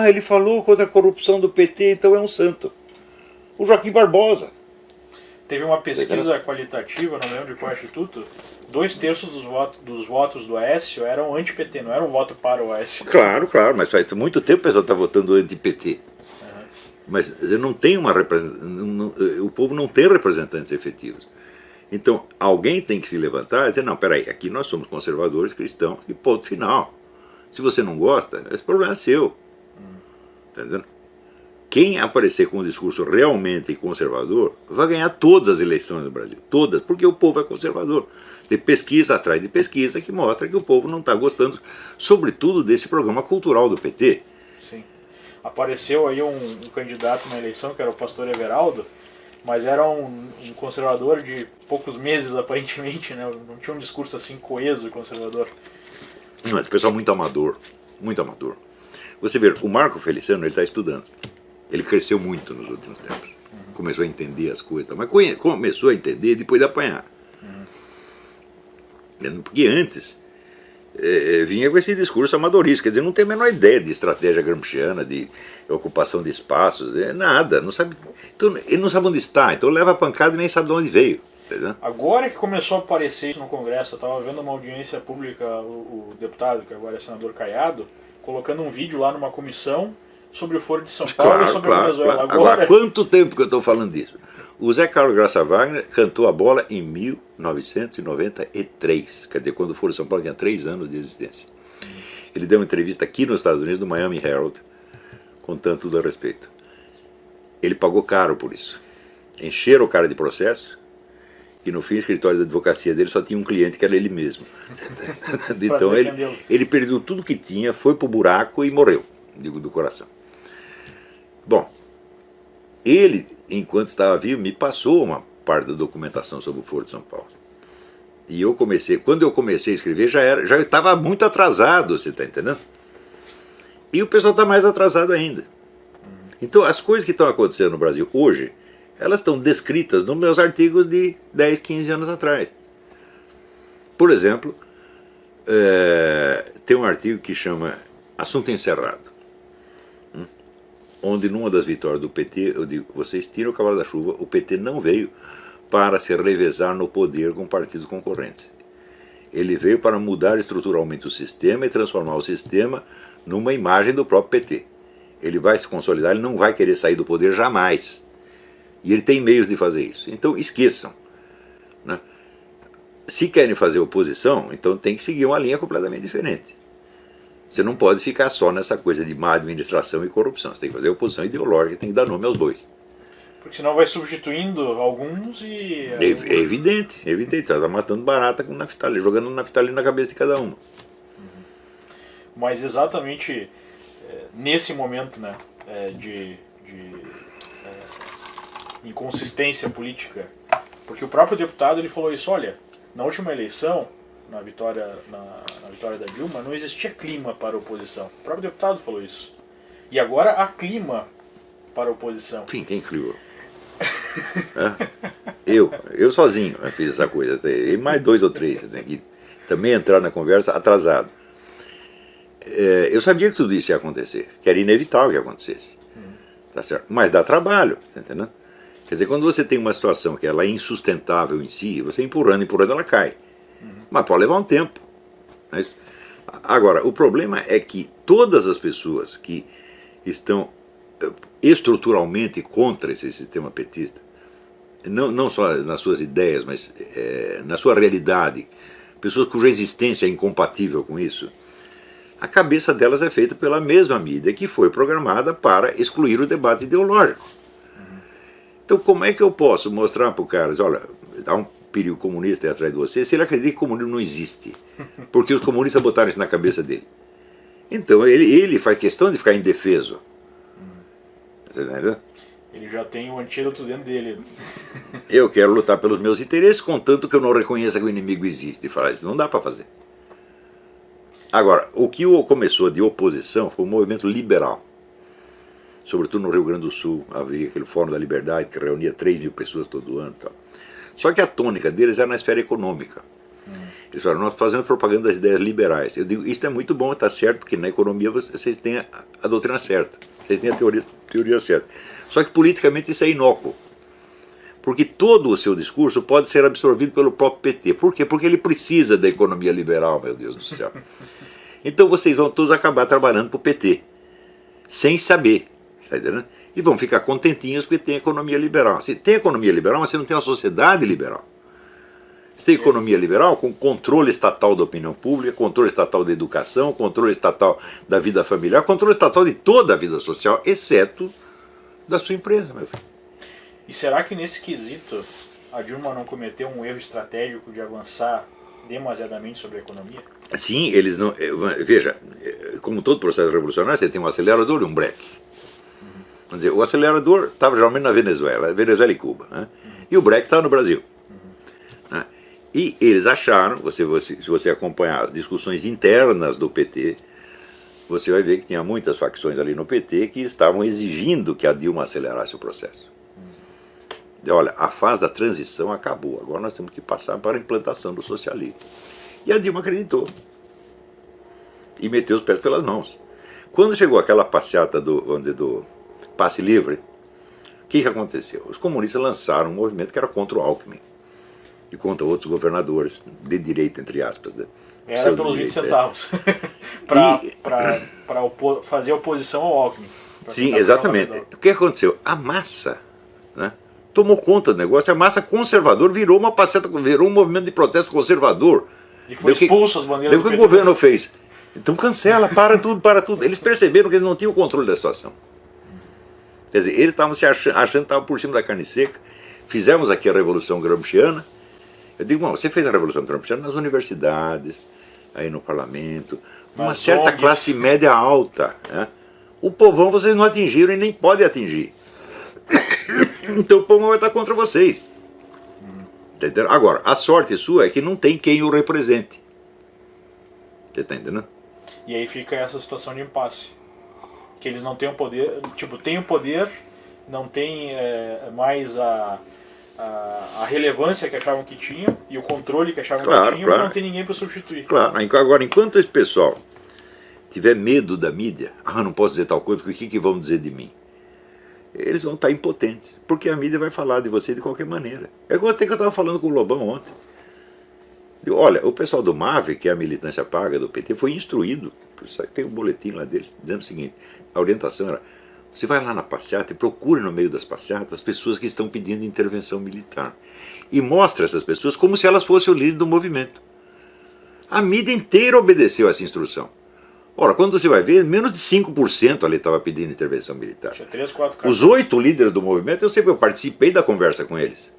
Speaker 2: Ele falou contra a corrupção do PT, então é um santo. O Joaquim Barbosa.
Speaker 1: Teve uma pesquisa qualitativa, não lembro de qual instituto, 2/3 dos votos do Aécio eram anti-PT, não era um voto para o Aécio.
Speaker 2: Claro, mas faz muito tempo o pessoal está votando anti-PT. Mas não tem o povo não tem representantes efetivos. Então, alguém tem que se levantar e dizer, não, peraí, aqui nós somos conservadores, cristãos, e ponto final. Se você não gosta, esse problema é seu. Entendeu? Quem aparecer com um discurso realmente conservador vai ganhar todas as eleições no Brasil. Todas, porque o povo é conservador. Tem pesquisa atrás de pesquisa que mostra que o povo não está gostando, sobretudo desse programa cultural do PT.
Speaker 1: Sim. Apareceu aí um candidato na eleição, que era o pastor Everaldo, mas era um conservador de poucos meses, aparentemente, né? Não tinha um discurso assim coeso conservador.
Speaker 2: Não, esse pessoal é muito amador, muito amador. Você vê, o Marco Feliciano, ele está estudando. Ele cresceu muito nos últimos tempos. Começou a entender as coisas, mas começou a entender depois de apanhar. Porque antes vinha com esse discurso amadorista, quer dizer, não tem a menor ideia de estratégia gramsciana, de ocupação de espaços, nada, não sabe, então, ele não sabe onde está, então leva a pancada e nem sabe de onde veio. Entendeu?
Speaker 1: Agora que começou a aparecer isso no Congresso, eu estava vendo uma audiência pública, o deputado, que agora é senador Caiado, colocando um vídeo lá numa comissão sobre o Foro de São Paulo e sobre a Venezuela.
Speaker 2: Claro. Agora, quanto tempo que eu estou falando disso? O Zé Carlos Graça Wagner cantou a bola em 1993, quer dizer, quando o Foro de São Paulo tinha 3 anos de existência. Ele deu uma entrevista aqui nos Estados Unidos, no Miami Herald, contando tudo a respeito. Ele pagou caro por isso. Encheram o cara de processo, e no fim o escritório da advocacia dele só tinha um cliente, que era ele mesmo. Então ele perdeu tudo que tinha, foi pro buraco e morreu, digo, do coração. Bom, ele, enquanto estava vivo, me passou uma parte da documentação sobre o Foro de São Paulo. E quando eu comecei a escrever, já estava muito atrasado, você está entendendo? E o pessoal está mais atrasado ainda. Então as coisas que estão acontecendo no Brasil hoje, elas estão descritas nos meus artigos de 10, 15 anos atrás. Por exemplo, tem um artigo que chama Assunto Encerrado. onde numa das vitórias do PT, eu digo, vocês tiram o cavalo da chuva, o PT não veio para se revezar no poder com partidos concorrentes. Ele veio para mudar estruturalmente o sistema e transformar o sistema numa imagem do próprio PT. Ele vai se consolidar, ele não vai querer sair do poder jamais. E ele tem meios de fazer isso. Então esqueçam. Né? Se querem fazer oposição, então tem que seguir uma linha completamente diferente. Você não pode ficar só nessa coisa de má administração e corrupção. Você tem que fazer oposição ideológica, tem que dar nome aos bois.
Speaker 1: Porque senão vai substituindo alguns e...
Speaker 2: É evidente, é evidente. Ela está matando barata com naftalina, jogando naftalina na cabeça de cada uma.
Speaker 1: Mas exatamente nesse momento, né, de inconsistência política, porque o próprio deputado ele falou isso, olha, na última eleição, na vitória da Dilma, não existia clima para a oposição. O próprio deputado falou isso. E agora há clima para a oposição.
Speaker 2: Enfim, quem criou? Eu sozinho fiz essa coisa, e mais 2 ou 3 que também entraram na conversa atrasado. Eu sabia que tudo isso ia acontecer, que era inevitável que acontecesse, tá certo? Mas dá trabalho, tá entendendo? Quer dizer, quando você tem uma situação que ela é insustentável em si, você empurrando, ela cai. Mas pode levar um tempo. Mas, agora, o problema é que todas as pessoas que estão estruturalmente contra esse sistema petista, não só nas suas ideias, mas na sua realidade, pessoas cuja existência é incompatível com isso, a cabeça delas é feita pela mesma mídia que foi programada para excluir o debate ideológico. Então como é que eu posso mostrar para o cara, olha, há um perigo comunista aí atrás de você, se ele acredita que o comunismo não existe, porque os comunistas botaram isso na cabeça dele. Então ele faz questão de ficar indefeso. Você entendeu?
Speaker 1: Ele já tem um antídoto dentro dele.
Speaker 2: Eu quero lutar pelos meus interesses, contanto que eu não reconheça que o inimigo existe. E falar isso não dá para fazer. Agora, o que começou de oposição foi um movimento liberal. Sobretudo no Rio Grande do Sul, havia aquele Fórum da Liberdade que reunia 3.000 pessoas todo ano e tal. Só que a tônica deles era na esfera econômica. Eles falaram, nós fazemos propaganda das ideias liberais. Eu digo, isso é muito bom, está certo, porque na economia vocês têm a doutrina certa, vocês têm a teoria certa. Só que politicamente isso é inócuo. Porque todo o seu discurso pode ser absorvido pelo próprio PT. Por quê? Porque ele precisa da economia liberal, meu Deus do céu. Então vocês vão todos acabar trabalhando para o PT, sem saber. Tá entendendo? E vão ficar contentinhos porque tem economia liberal. Você tem economia liberal, mas você não tem uma sociedade liberal. Você tem economia liberal com controle estatal da opinião pública, controle estatal da educação, controle estatal da vida familiar, controle estatal de toda a vida social, exceto da sua empresa, meu filho.
Speaker 1: E será que nesse quesito a Dilma não cometeu um erro estratégico de avançar demasiadamente sobre a economia?
Speaker 2: Sim, eles não... Veja, como todo processo revolucionário, você tem um acelerador e um breque. Quer dizer, o acelerador estava geralmente na Venezuela e Cuba, né? E o breque estava no Brasil. Né? E eles acharam, se você acompanhar as discussões internas do PT, você vai ver que tinha muitas facções ali no PT que estavam exigindo que a Dilma acelerasse o processo. Olha, a fase da transição acabou, agora nós temos que passar para a implantação do socialismo. E a Dilma acreditou. E meteu os pés pelas mãos. Quando chegou aquela passeata do passe livre, o que aconteceu? Os comunistas lançaram um movimento que era contra o Alckmin e contra outros governadores de direita, entre aspas.
Speaker 1: Era pelos 20 centavos. Para fazer oposição ao Alckmin.
Speaker 2: Sim, exatamente. O que aconteceu? A massa, né, tomou conta do negócio, a massa conservadora virou uma passeata, virou um movimento de protesto conservador.
Speaker 1: E foi expulso as bandeiras.
Speaker 2: Daí o que o governo fez? Então cancela, para tudo. Eles perceberam que eles não tinham controle da situação. Quer dizer, eles estavam se achando que estavam por cima da carne seca. Fizemos aqui a Revolução Gramsciana. Eu digo, bom, você fez a Revolução Gramsciana nas universidades, aí no parlamento, uma certa classe média alta. Né? O povão vocês não atingiram e nem podem atingir. Então o povão vai estar contra vocês. Entendeu? Agora, a sorte sua é que não tem quem o represente. Você está entendendo?
Speaker 1: E aí fica essa situação de impasse. Que eles não têm o poder, tipo, tem o poder, não tem mais a relevância que achavam que tinham e o controle que achavam que tinham, mas não tem ninguém para substituir.
Speaker 2: Claro, agora enquanto esse pessoal tiver medo da mídia, não posso dizer tal coisa, porque o que vão dizer de mim? eles vão estar impotentes, porque a mídia vai falar de você de qualquer maneira. É igual até que eu estava falando com o Lobão ontem. Olha, o pessoal do MAV, que é a militância paga do PT, foi instruído, tem um boletim lá deles, dizendo o seguinte, a orientação era, você vai lá na passeata e procure no meio das passeatas as pessoas que estão pedindo intervenção militar. E mostra essas pessoas como se elas fossem o líder do movimento. A mídia inteira obedeceu essa instrução. Ora, quando você vai ver, menos de 5% ali estava pedindo intervenção militar.
Speaker 1: Tinha 3, 4 casos.
Speaker 2: Os 8 líderes do movimento, eu participei da conversa com eles.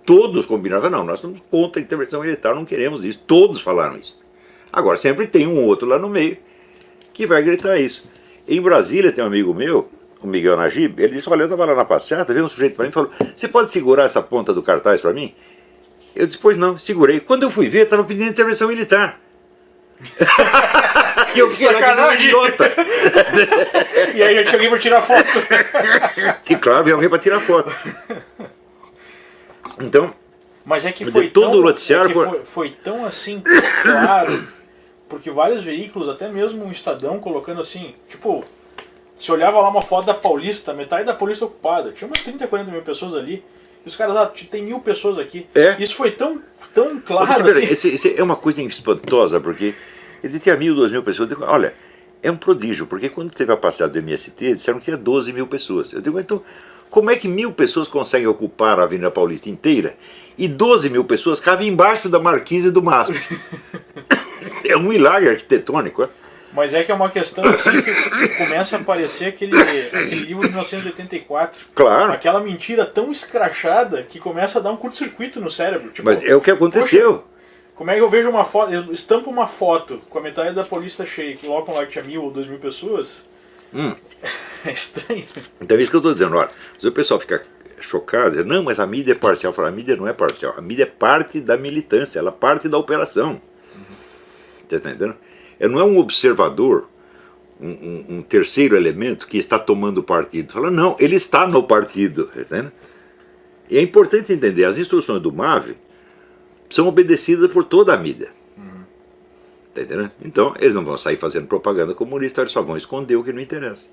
Speaker 2: Todos combinaram, não, nós estamos contra a intervenção militar, não queremos isso. Todos falaram isso. Agora, sempre tem um outro lá no meio que vai gritar isso. Em Brasília tem um amigo meu, o Miguel Najib, ele disse, olha, eu estava lá na passeata, veio um sujeito para mim e falou, você pode segurar essa ponta do cartaz para mim? Eu disse, pois não, segurei. Quando eu fui ver, estava pedindo intervenção militar. E eu fiquei lá que idiota.
Speaker 1: E aí já tinha alguém para tirar foto.
Speaker 2: E claro, veio alguém para tirar foto. Então,
Speaker 1: mas é que foi
Speaker 2: todo
Speaker 1: tão,
Speaker 2: o noticiário
Speaker 1: foi tão assim, claro, porque vários veículos, até mesmo o Estadão, colocando assim, tipo, se olhava lá uma foto da Paulista, metade da Paulista ocupada, tinha umas 30, 40 mil pessoas ali, e os caras, tem 1000 pessoas aqui. Isso foi tão claro assim.
Speaker 2: Isso é uma coisa espantosa, porque ele tinha 1000, 2000 pessoas, eu digo, olha, é um prodígio, porque quando teve a passeada do MST, disseram que tinha 12 mil pessoas. Eu digo, então, como é que 1000 pessoas conseguem ocupar a Avenida Paulista inteira e 12 mil pessoas cabem embaixo da marquise do MASP? É um milagre arquitetônico, é?
Speaker 1: Mas é que é uma questão assim que começa a aparecer aquele livro de 1984.
Speaker 2: Claro.
Speaker 1: Aquela mentira tão escrachada que começa a dar um curto-circuito no cérebro. Tipo,
Speaker 2: mas é o que aconteceu.
Speaker 1: Poxa, como é que eu vejo uma foto, eu estampo uma foto com a metade da Paulista cheia, que colocam lá que tinha 1000 ou 2000 pessoas. É estranho.
Speaker 2: Então é isso que eu estou dizendo. Olha, se o pessoal fica chocado, diz, não, mas a mídia é parcial. Falo, a mídia não é parcial. A mídia é parte da militância, ela é parte da operação. Está entendendo? Não é um observador, um terceiro elemento que está tomando partido. Fala, não, ele está no partido. Tá entendendo? E é importante entender, as instruções do MAV são obedecidas por toda a mídia. Tá entendendo? Então, eles não vão sair fazendo propaganda comunista, eles só vão esconder o que não interessa.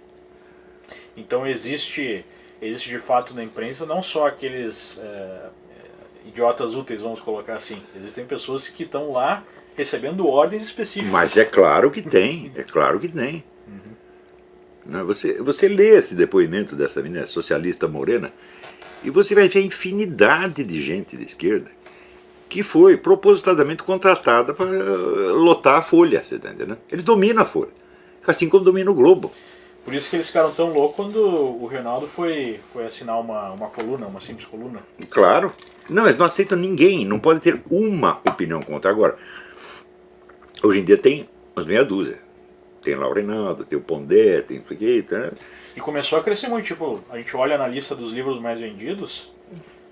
Speaker 1: Então existe de fato na imprensa não só aqueles idiotas úteis, vamos colocar assim. Existem pessoas que estão lá recebendo ordens específicas.
Speaker 2: Mas é claro que tem, é claro que tem. Você lê esse depoimento dessa menina socialista morena e você vai ver a infinidade de gente de esquerda que foi propositadamente contratada para lotar a Folha, você está entendendo? Eles dominam a Folha, assim como dominam o Globo.
Speaker 1: Por isso que eles ficaram tão loucos quando o Reinaldo foi assinar uma coluna, uma simples coluna.
Speaker 2: Claro. Não, eles não aceitam ninguém, não pode ter uma opinião contra. Agora, hoje em dia tem umas meia dúzia. Tem lá o Reinaldo, tem o Pondé, tem o Figueito, né?
Speaker 1: E começou a crescer muito, tipo, a gente olha na lista dos livros mais vendidos,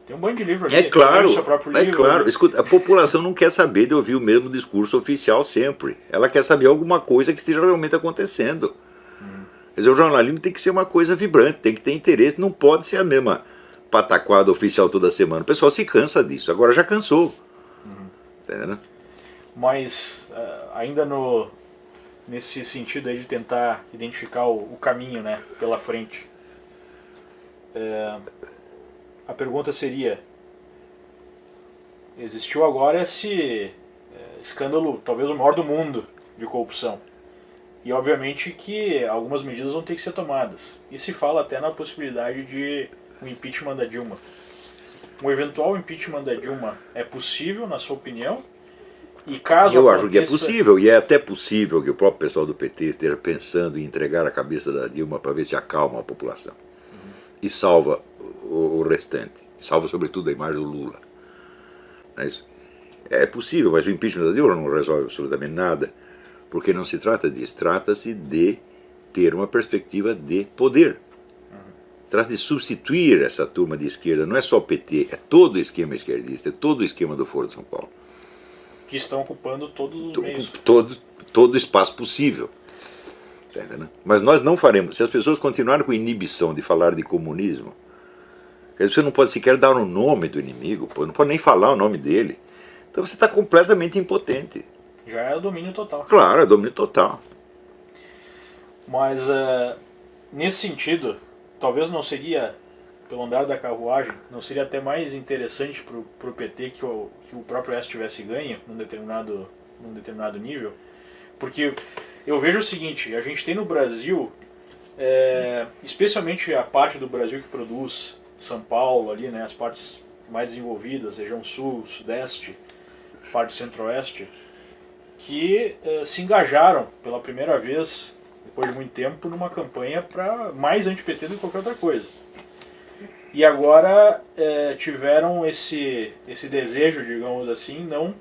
Speaker 1: tem um bando de livro ali.
Speaker 2: É claro,
Speaker 1: seu próprio livro,
Speaker 2: claro. Escuta, a população não quer saber de ouvir o mesmo discurso oficial sempre. Ela quer saber alguma coisa que esteja realmente acontecendo. Quer dizer, o jornalismo tem que ser uma coisa vibrante, tem que ter interesse, não pode ser a mesma pataquada oficial toda semana. O pessoal se cansa disso, agora já cansou. Tá entendendo?
Speaker 1: Mas, ainda nesse sentido aí de tentar identificar o caminho, né, pela frente, a pergunta seria, existiu agora esse escândalo, talvez o maior do mundo, de corrupção. E obviamente que algumas medidas vão ter que ser tomadas. E se fala até na possibilidade de um impeachment da Dilma. Um eventual impeachment da Dilma é possível, na sua opinião? E caso
Speaker 2: eu acho que é possível, e é até possível que o próprio pessoal do PT esteja pensando em entregar a cabeça da Dilma para ver se acalma a população. E salva o restante. Salva sobretudo a imagem do Lula. Não é isso? É possível, mas o impeachment da Dilma não resolve absolutamente nada. Porque não se trata disso, trata-se de ter uma perspectiva de poder. Trata-se de substituir essa turma de esquerda, não é só o PT, é todo o esquema esquerdista, é todo o esquema do Foro de São Paulo.
Speaker 1: Que estão ocupando todos os meios.
Speaker 2: Todo o espaço possível. Tá entendendo? Mas nós não faremos. Se as pessoas continuarem com inibição de falar de comunismo, você não pode sequer dar o nome do inimigo, não pode nem falar o nome dele. Então você está completamente impotente.
Speaker 1: Já é o domínio total.
Speaker 2: Claro, é domínio total.
Speaker 1: Mas, nesse sentido, talvez não seria, pelo andar da carruagem, não seria até mais interessante para o PT que o próprio Oeste tivesse ganho num determinado nível? Porque eu vejo o seguinte, a gente tem no Brasil, especialmente a parte do Brasil que produz São Paulo ali, né, as partes mais desenvolvidas, região sul, sudeste, parte centro-oeste, que se engajaram pela primeira vez, depois de muito tempo, numa campanha para mais anti-PT do que qualquer outra coisa. E agora tiveram esse desejo, digamos assim, não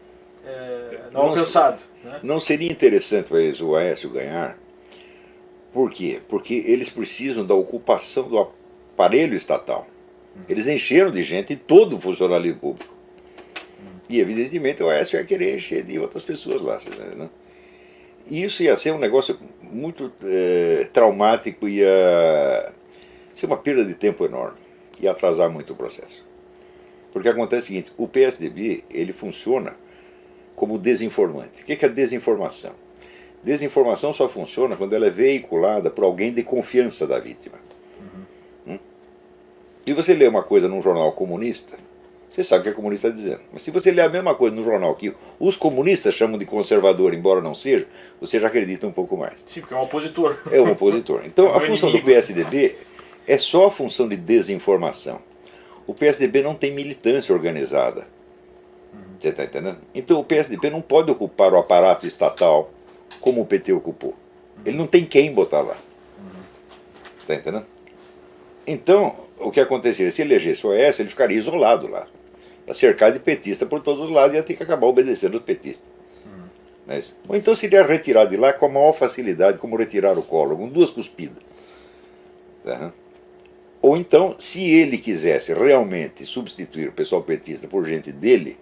Speaker 1: alcançado. Né?
Speaker 2: Não seria interessante para eles o Aécio ganhar? Por quê? Porque eles precisam da ocupação do aparelho estatal. Eles encheram de gente em todo o funcionalismo público. E evidentemente o Aécio ia querer encher de outras pessoas lá. Né? E isso ia ser um negócio muito traumático, ia ser uma perda de tempo enorme. Ia atrasar muito o processo. Porque acontece o seguinte, o PSDB ele funciona como desinformante. O que é desinformação? Desinformação só funciona quando ela é veiculada por alguém de confiança da vítima. E você lê uma coisa num jornal comunista, você sabe o que a comunista está dizendo. Mas se você lê a mesma coisa no jornal que os comunistas chamam de conservador, embora não seja, você já acredita um pouco mais.
Speaker 1: Sim, porque é um opositor.
Speaker 2: É um opositor. Então a função do PSDB é só a função de desinformação. O PSDB não tem militância organizada. Você está entendendo? Então o PSDB não pode ocupar o aparato estatal como o PT ocupou. Ele não tem quem botar lá. Está entendendo? Então, o que aconteceria? Se elegesse o Aécio, ele ficaria isolado lá. Cercado de petista por todos os lados e ia ter que acabar obedecendo os petistas. Não é isso? Ou então seria retirado de lá com a maior facilidade, como retirar o Collor, com 2 cuspidas. Tá? Ou então, se ele quisesse realmente substituir o pessoal petista por gente dele,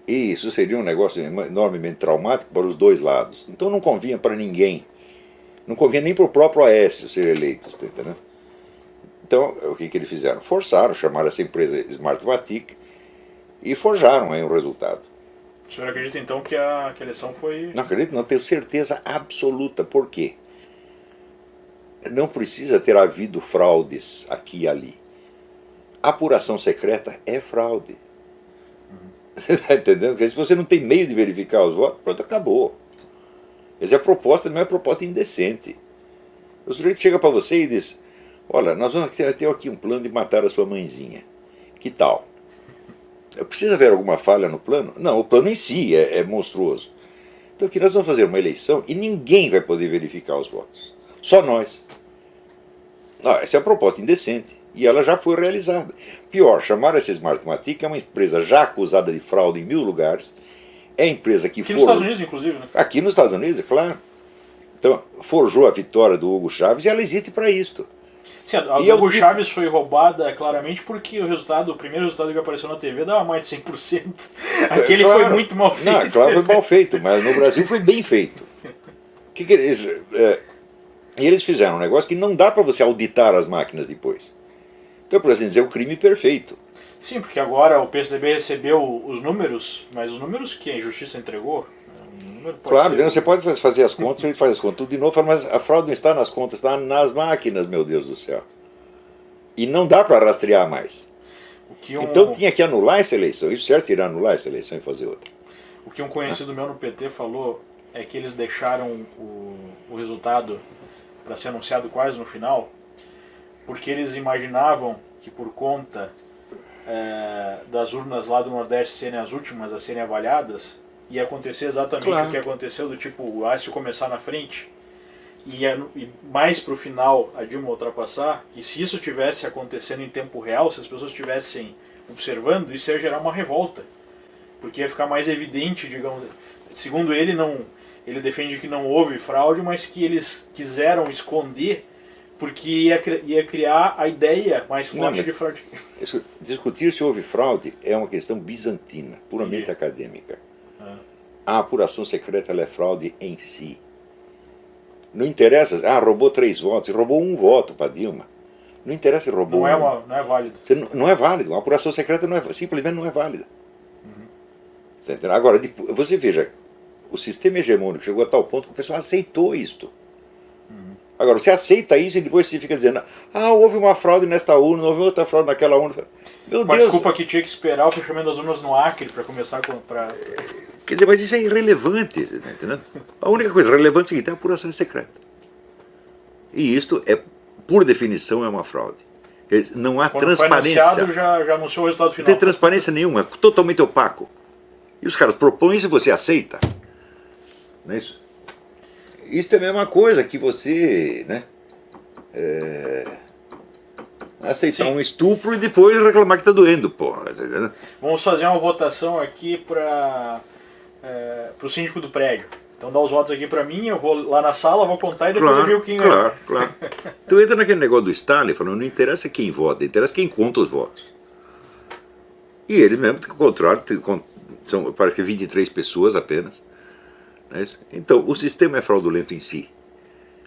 Speaker 2: e isso seria um negócio enormemente traumático para os 2 lados. Então não convinha para ninguém. Não convinha nem para o próprio Aécio ser eleito. Tá entendendo? Então, o que eles fizeram? Forçaram, chamaram essa empresa Smartmatic e forjaram aí um resultado.
Speaker 1: O senhor acredita então que a eleição foi...
Speaker 2: Não acredito, não, tenho certeza absoluta. Por quê? Não precisa ter havido fraudes aqui e ali. Apuração secreta é fraude. Está entendendo? Porque se você não tem meio de verificar os votos, pronto, acabou. Quer dizer, a proposta não é proposta indecente. O sujeito chega para você e diz: olha, nós vamos ter aqui um plano de matar a sua mãezinha. Que tal? Precisa haver alguma falha no plano? Não, o plano em si é monstruoso. Então aqui nós vamos fazer uma eleição e ninguém vai poder verificar os votos. Só nós. Essa é a proposta indecente. E ela já foi realizada. Pior, chamaram essa Smartmatic, é uma empresa já acusada de fraude em 1000 lugares. É a empresa que
Speaker 1: aqui nos Estados Unidos, inclusive, né?
Speaker 2: Aqui nos Estados Unidos, é claro. Então, forjou a vitória do Hugo Chávez e ela existe para isto.
Speaker 1: Sim, a do Hugo Chávez foi roubada claramente porque o primeiro resultado que apareceu na TV dava mais de 100%. Aquele
Speaker 2: claro,
Speaker 1: foi muito mal feito.
Speaker 2: Não, claro, foi mal feito, mas no Brasil foi bem feito. E eles fizeram um negócio que não dá para você auditar as máquinas depois. Então, por assim dizer, é o crime perfeito.
Speaker 1: Sim, porque agora o PSDB recebeu os números, mas os números que a Justiça entregou...
Speaker 2: Claro, você pode fazer as contas, ele faz as contas tudo de novo, mas a fraude não está nas contas, está nas máquinas, meu Deus do céu. E não dá para rastrear mais. Então tinha que anular essa eleição. Isso certo, iria anular essa eleição e fazer outra.
Speaker 1: O que um conhecido meu no PT falou é que eles deixaram o resultado para ser anunciado quase no final, porque eles imaginavam que por conta das urnas lá do Nordeste serem as últimas a serem avaliadas, ia acontecer exatamente o que aconteceu, do tipo o Aécio começar na frente e mais para o final a Dilma ultrapassar, e se isso tivesse acontecendo em tempo real, se as pessoas estivessem observando, isso ia gerar uma revolta, porque ia ficar mais evidente, digamos, segundo ele, ele defende que não houve fraude, mas que eles quiseram esconder porque ia criar a ideia mais forte de fraude.
Speaker 2: Discutir se houve fraude é uma questão bizantina, puramente acadêmica. A apuração secreta ela é fraude em si. Não interessa, roubou 3 votos, roubou 1 voto para Dilma. Não interessa se roubou
Speaker 1: não é válido.
Speaker 2: Não é válido, uma apuração secreta simplesmente não é válida. Agora, você veja, o sistema hegemônico chegou a tal ponto que o pessoal aceitou isto. Agora, você aceita isso e depois você fica dizendo, ah, houve uma fraude nesta urna, houve outra fraude naquela urna. Meu
Speaker 1: Mas
Speaker 2: Deus!
Speaker 1: desculpa que tinha que esperar o fechamento das urnas no Acre para começar pra...
Speaker 2: Quer dizer, mas isso é irrelevante, você tá entendendo? A única coisa relevante é o seguinte, é a apuração secreta. E isto, por definição, é uma fraude. Não há
Speaker 1: Quando
Speaker 2: transparência.
Speaker 1: Foi anunciado, já anunciou o resultado final.
Speaker 2: Não tem transparência nenhuma, é totalmente opaco. E os caras propõem isso e você aceita. Não é isso? Isso é a mesma coisa que você, né, aceitar
Speaker 1: Sim.
Speaker 2: um estupro e depois reclamar que está doendo, porra. Tá entendendo?
Speaker 1: Vamos fazer uma votação aqui para o síndico do prédio. Então dá os votos aqui para mim, eu vou lá na sala, vou contar e depois eu vejo quem ganhou.
Speaker 2: Claro. Tu entra naquele negócio do Stalin falando, não interessa quem vota, interessa quem conta os votos. E ele mesmo, ao contrário, são, parece que 23 pessoas apenas. Não é isso? Então, o sistema é fraudulento em si.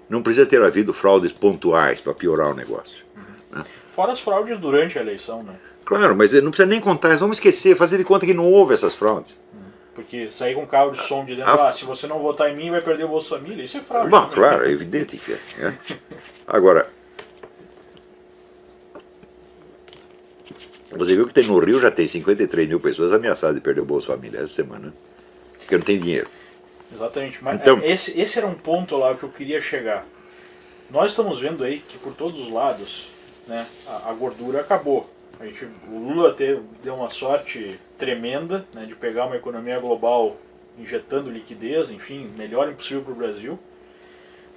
Speaker 2: Não precisa ter havido fraudes pontuais para piorar o negócio. Né?
Speaker 1: Fora as fraudes durante a eleição, né?
Speaker 2: Claro, mas não precisa nem contar, vamos esquecer, fazer de conta que não houve essas fraudes.
Speaker 1: Porque sair com um carro de som dizendo, se você não votar em mim vai perder o Bolsa Família, isso é fraude.
Speaker 2: Bom, claro, é evidente que é. Né? Agora, você viu que tem no Rio já tem 53 mil pessoas ameaçadas de perder o Bolsa Família essa semana, porque não tem dinheiro.
Speaker 1: Exatamente, mas
Speaker 2: Então,
Speaker 1: esse era um ponto lá que eu queria chegar. Nós estamos vendo aí que por todos os lados, né, a gordura acabou. O Lula deu uma sorte tremenda, né, de pegar uma economia global injetando liquidez, enfim, melhor impossível para o Brasil.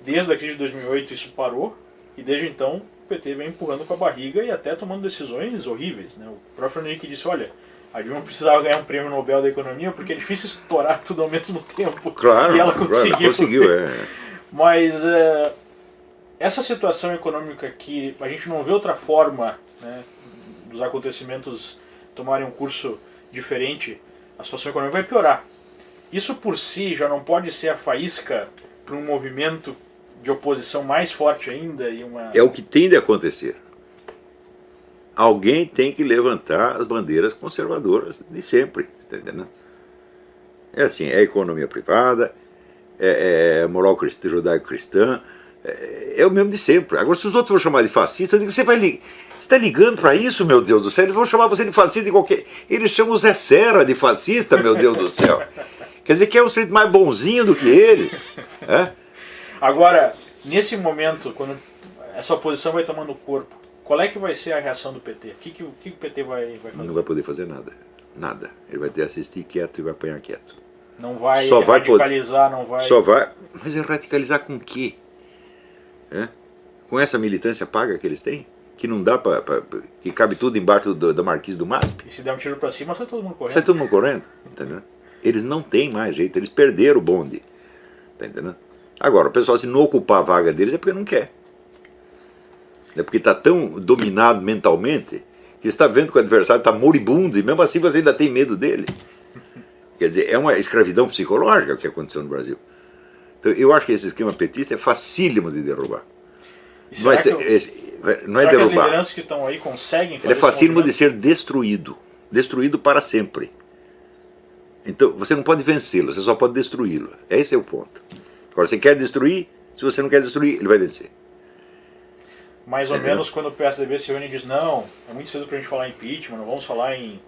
Speaker 1: Desde a crise de 2008 isso parou e desde então o PT vem empurrando com a barriga e até tomando decisões horríveis. Né? O próprio Henrique disse, olha, a Dilma precisava ganhar um prêmio Nobel da Economia porque é difícil estourar tudo ao mesmo tempo.
Speaker 2: claro,
Speaker 1: e ela conseguiu.
Speaker 2: Claro, conseguiu.
Speaker 1: Mas essa situação econômica que a gente não vê outra forma, né, dos acontecimentos tomarem um curso diferente, a situação econômica vai piorar. Isso por si já não pode ser a faísca para um movimento de oposição mais forte ainda?
Speaker 2: É o que tem de acontecer. Alguém tem que levantar as bandeiras conservadoras de sempre, tá entendendo? É assim, é economia privada, é moral judaico-cristã, é o mesmo de sempre. Agora, se os outros vão chamar de fascista, eu digo, você está ligando para isso, meu Deus do céu? Eles vão chamar você de fascista de qualquer... Eles chamam o Zé Serra de fascista, meu Deus do céu. Quer dizer que é um sujeito mais bonzinho do que ele.
Speaker 1: Agora, nesse momento, quando essa oposição vai tomando corpo, qual é que vai ser a reação do PT? O que o PT vai fazer?
Speaker 2: Não vai poder fazer nada. Nada. Ele vai ter que assistir quieto e vai apanhar quieto.
Speaker 1: Não vai radicalizar, não vai...
Speaker 2: Só vai... Mas é radicalizar com o quê? Com essa militância paga que eles têm? Que não dá para... que cabe tudo embaixo da marquise do MASP?
Speaker 1: E se der um tiro para cima, sai todo mundo correndo.
Speaker 2: Sai todo mundo correndo, entendeu? Eles não têm mais jeito, eles perderam o bonde. Tá entendendo? Agora, o pessoal, se não ocupar a vaga deles, é porque não quer. É porque está tão dominado mentalmente que está vendo que o adversário está moribundo e mesmo assim você ainda tem medo dele. Quer dizer, é uma escravidão psicológica o que aconteceu no Brasil. Então, eu acho que esse esquema petista é facílimo de derrubar. Não é derrubar.
Speaker 1: Que as lideranças que estão aí conseguem fazer
Speaker 2: ele é facílimo de ser destruído. Destruído para sempre. Então, você não pode vencê-lo, você só pode destruí-lo. Esse é o ponto. Agora, você quer destruir, se você não quer destruir, ele vai vencer.
Speaker 1: Mais ou menos quando o PSDB se une e diz, não, é muito cedo para a gente falar em impeachment, não vamos falar em...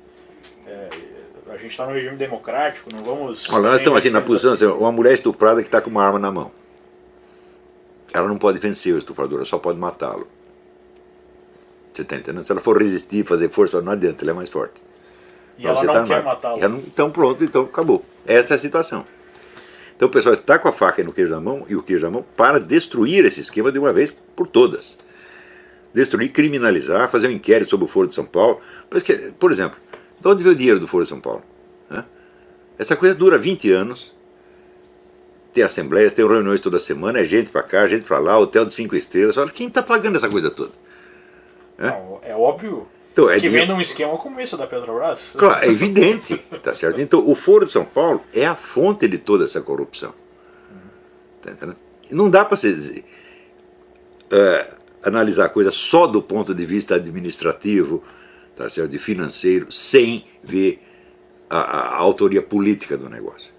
Speaker 1: a gente está no regime democrático, não vamos...
Speaker 2: Olha, nós estamos assim na posição, assim, uma mulher estuprada que está com uma arma na mão. Ela não pode vencer o estuprador, ela só pode matá-lo. Você está entendendo? Se ela for resistir, fazer força, não adianta, ela é mais forte.
Speaker 1: E ela não quer matá-lo.
Speaker 2: Então pronto, então acabou. Esta é a situação. Então o pessoal está com a faca no queijo da mão e o queijo da mão para destruir esse esquema de uma vez por todas. Destruir, criminalizar, fazer um inquérito sobre o Foro de São Paulo. Por exemplo, de onde veio o dinheiro do Foro de São Paulo? Essa coisa dura 20 anos. Tem assembleias, tem reuniões toda semana, é gente para cá, gente para lá, hotel de 5 estrelas. Quem está pagando essa coisa toda?
Speaker 1: Não, é óbvio
Speaker 2: então,
Speaker 1: que vem num esquema como esse da Petrobras.
Speaker 2: Claro, é evidente, tá certo? Então o Foro de São Paulo é a fonte de toda essa corrupção. Tá entendendo? Não dá para você analisar a coisa só do ponto de vista administrativo, tá certo? De financeiro, sem ver a autoria política do negócio.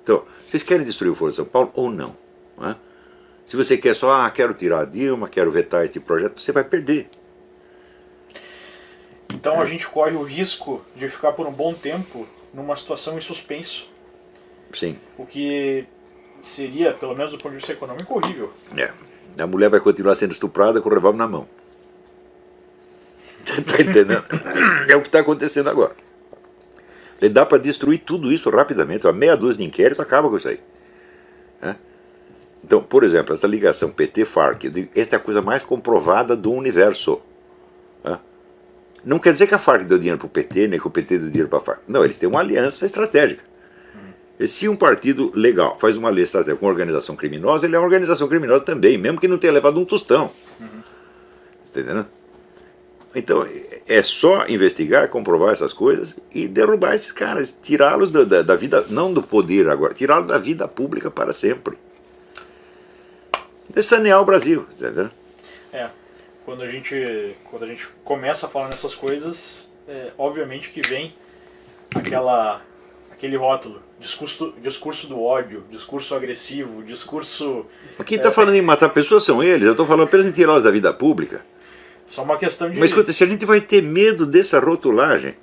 Speaker 2: Então, vocês querem destruir o Foro de São Paulo ou não? Se você quer só, quero tirar a Dilma, quero vetar este projeto, você vai perder.
Speaker 1: Então a gente corre o risco de ficar por um bom tempo numa situação em suspenso.
Speaker 2: Sim.
Speaker 1: O que seria, pelo menos do ponto de vista econômico, horrível.
Speaker 2: A mulher vai continuar sendo estuprada com o revólver na mão. Tá entendendo? É o que está acontecendo agora. Dá para destruir tudo isso rapidamente. Uma meia dúzia de inquéritos acaba com isso aí. Então, por exemplo, essa ligação PT-FARC, esta é a coisa mais comprovada do universo. Não quer dizer que a FARC deu dinheiro para o PT, nem que o PT deu dinheiro para a FARC. Não, eles têm uma aliança estratégica. E se um partido legal faz uma aliança estratégica com uma organização criminosa, ele é uma organização criminosa também, mesmo que não tenha levado um tostão. Entendendo? Então, é só investigar, comprovar essas coisas e derrubar esses caras, tirá-los da vida, não do poder agora, tirá-los da vida pública para sempre. É sanear o Brasil, entendeu?
Speaker 1: Quando a gente começa a falar nessas coisas, obviamente que vem aquele rótulo, discurso do ódio, discurso agressivo, discurso...
Speaker 2: Quem está falando em matar pessoas são eles, eu estou falando apenas em tirá-los da vida pública.
Speaker 1: Só uma questão de...
Speaker 2: Mas escuta, se a gente vai ter medo dessa rotulagem,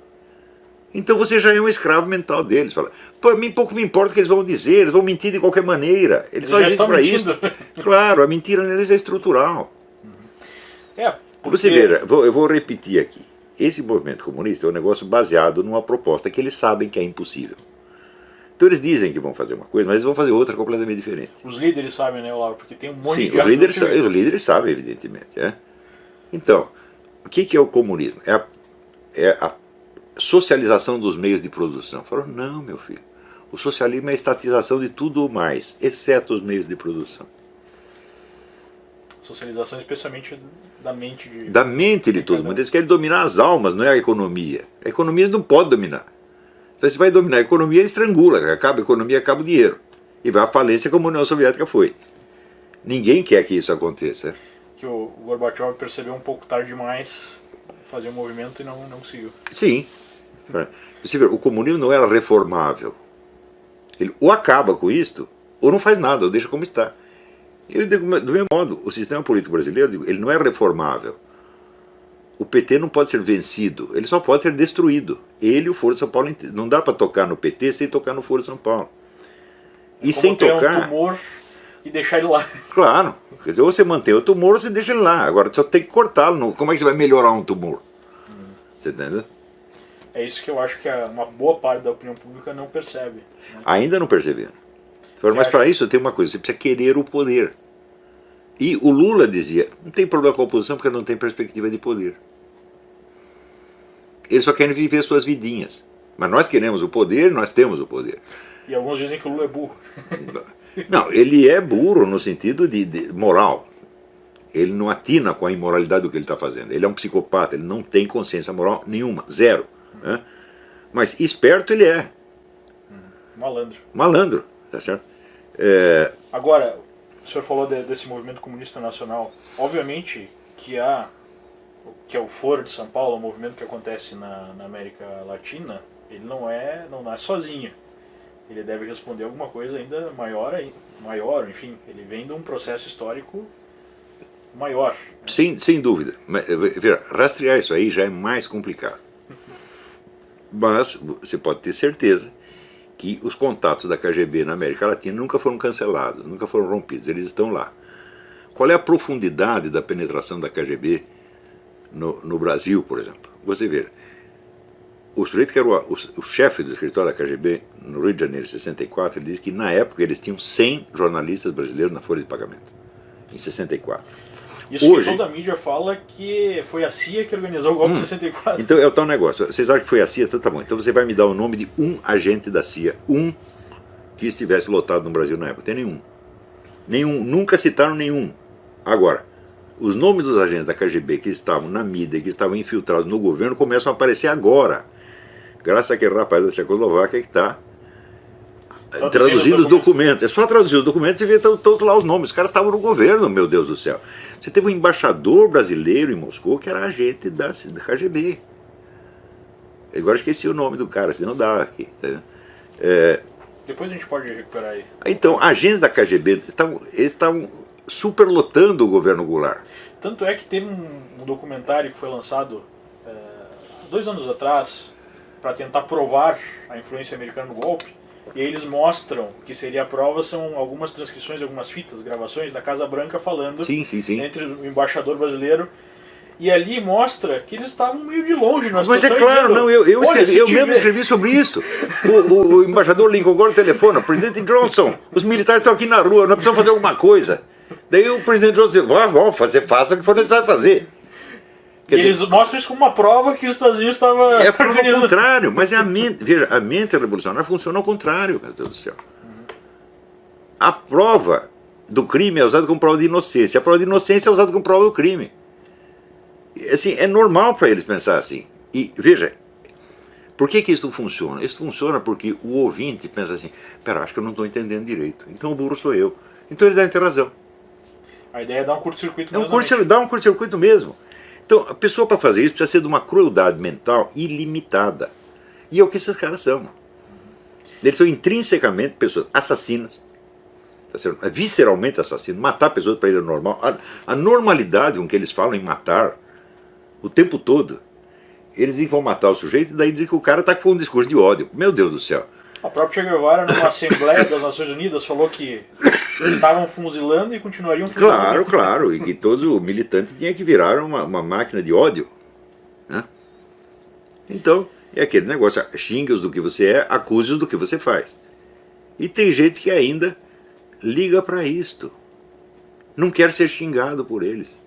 Speaker 2: então você já é um escravo mental deles. Fala, pô, pouco me importa o que eles vão dizer, eles vão mentir de qualquer maneira. Eles só existem para isso. Claro, a mentira neles é estrutural.
Speaker 1: Porque...
Speaker 2: Você veja, eu vou repetir aqui. Esse movimento comunista é um negócio baseado numa proposta que eles sabem que é impossível. Então eles dizem que vão fazer uma coisa, mas eles vão fazer outra completamente diferente.
Speaker 1: Os líderes sabem, né, Olavo? Porque tem um monte
Speaker 2: Sim,
Speaker 1: de...
Speaker 2: os líderes sabem, evidentemente. Então, o que é o comunismo? É a socialização dos meios de produção. Falaram, não, meu filho, o socialismo é a estatização de tudo mais, exceto os meios de produção.
Speaker 1: Socialização especialmente da mente de...
Speaker 2: Da mente de todo mundo. Eles querem dominar as almas, não é a economia. A economia eles não podem dominar. Então se vai dominar a economia, ele estrangula. Acaba a economia, acaba o dinheiro. E vai à falência como a União Soviética foi. Ninguém quer que isso aconteça.
Speaker 1: Que o Gorbachev percebeu um pouco tarde demais fazer um movimento e não conseguiu.
Speaker 2: Sim. Você vê, o comunismo não era reformável. Ele ou acaba com isto, ou não faz nada, ou deixa como está. Eu digo, do mesmo modo, o sistema político brasileiro, ele não é reformável. O PT não pode ser vencido, ele só pode ser destruído. Ele e o Foro de São Paulo inteiro. Não dá para tocar no PT sem tocar no Foro de São Paulo. E sem tocar...
Speaker 1: um tumor e deixar ele lá.
Speaker 2: Claro. Quer dizer, ou você mantém o tumor ou você deixa ele lá. Agora só tem que cortá-lo. Como é que você vai melhorar um tumor? Você entendeu?
Speaker 1: É isso que eu acho que uma boa parte da opinião pública não percebe. Né? Ainda
Speaker 2: não perceberam. Mas para isso tem uma coisa, você precisa querer o poder. E o Lula dizia, não tem problema com a oposição porque não tem perspectiva de poder. Eles só querem viver suas vidinhas. Mas nós queremos o poder, nós temos o poder.
Speaker 1: E alguns dizem que o Lula é burro.
Speaker 2: Não, ele é burro no sentido de moral. Ele não atina com a imoralidade do que ele está fazendo. Ele é um psicopata, ele não tem consciência moral nenhuma, zero. Né? Mas esperto ele é.
Speaker 1: Malandro.
Speaker 2: Malandro, tá certo?
Speaker 1: Agora, o senhor falou desse movimento comunista nacional. Obviamente que é o Foro de São Paulo, o movimento que acontece na América Latina, ele não é sozinho. Ele deve responder alguma coisa ainda maior, enfim, ele vem de um processo histórico maior. Né?
Speaker 2: Sem dúvida. Mas, rastrear isso aí já é mais complicado. Mas você pode ter certeza que os contatos da KGB na América Latina nunca foram cancelados, nunca foram rompidos, eles estão lá. Qual é a profundidade da penetração da KGB no Brasil, por exemplo? Você vê, o sujeito que era o chefe do escritório da KGB no Rio de Janeiro, em 64, ele disse que na época eles tinham 100 jornalistas brasileiros na folha de pagamento, em 64.
Speaker 1: Isso hoje, que toda a mídia fala que foi a CIA que organizou o golpe de 64.
Speaker 2: Então é o tal negócio, vocês acham que foi a CIA? Então tá bom, então você vai me dar o nome de um agente da CIA, que estivesse lotado no Brasil na época. Tem nenhum, nunca citaram nenhum. Agora, os nomes dos agentes da KGB que estavam na mídia, que estavam infiltrados no governo, começam a aparecer agora. Graças àquele rapaz da Tchecoslováquia que está traduzindo os documentos. É só traduzir os documentos e ver todos lá os nomes. Os caras estavam no governo, meu Deus do céu. Você teve um embaixador brasileiro em Moscou que era agente da KGB. Agora esqueci o nome do cara, senão dá aqui.
Speaker 1: Depois a gente pode recuperar aí.
Speaker 2: Então, agentes da KGB eles estavam superlotando o governo Goulart.
Speaker 1: Tanto é que teve um documentário que foi lançado 2 anos atrás para tentar provar a influência americana no golpe. E aí eles mostram que seria a prova, são algumas transcrições, algumas fitas, gravações da Casa Branca falando
Speaker 2: Sim.
Speaker 1: entre o embaixador brasileiro. E ali mostra que eles estavam meio de longe na
Speaker 2: Mas
Speaker 1: situação.
Speaker 2: é claro,
Speaker 1: dizendo,
Speaker 2: não, eu
Speaker 1: olha,
Speaker 2: mesmo escrevi sobre isso. O embaixador Lincoln agora telefona, presidente Johnson, os militares estão aqui na rua, nós precisamos fazer alguma coisa. Daí o presidente Johnson diz, faça o que for necessário fazer.
Speaker 1: E eles mostram isso como uma prova que os Estados Unidos estavam
Speaker 2: É ao contrário, mas veja, a mente revolucionária funciona ao contrário, meu Deus do céu. A prova do crime é usada como prova de inocência, a prova de inocência é usada como prova do crime. Assim, é normal para eles pensar assim. E veja, por que isso funciona? Isso funciona porque o ouvinte pensa assim, pera, acho que eu não estou entendendo direito, então o burro sou eu. Então eles devem ter razão.
Speaker 1: A ideia é dar um curto-circuito mesmo.
Speaker 2: Dá um curto-circuito mesmo. Então, a pessoa para fazer isso precisa ser de uma crueldade mental ilimitada. E é o que esses caras são. Eles são intrinsecamente pessoas assassinas, visceralmente assassinos. Matar pessoas para eles é normal. A normalidade com que eles falam em matar o tempo todo, eles vão matar o sujeito e daí dizem que o cara está com um discurso de ódio. Meu Deus do céu.
Speaker 1: A própria Che Guevara, numa Assembleia das Nações Unidas, falou que estavam fuzilando e continuariam fuzilando.
Speaker 2: Claro, e que todo militante tinha que virar uma máquina de ódio. Né? Então, é aquele negócio, xingue-os do que você é, acuse-os do que você faz. E tem gente que ainda liga para isto. Não quer ser xingado por eles.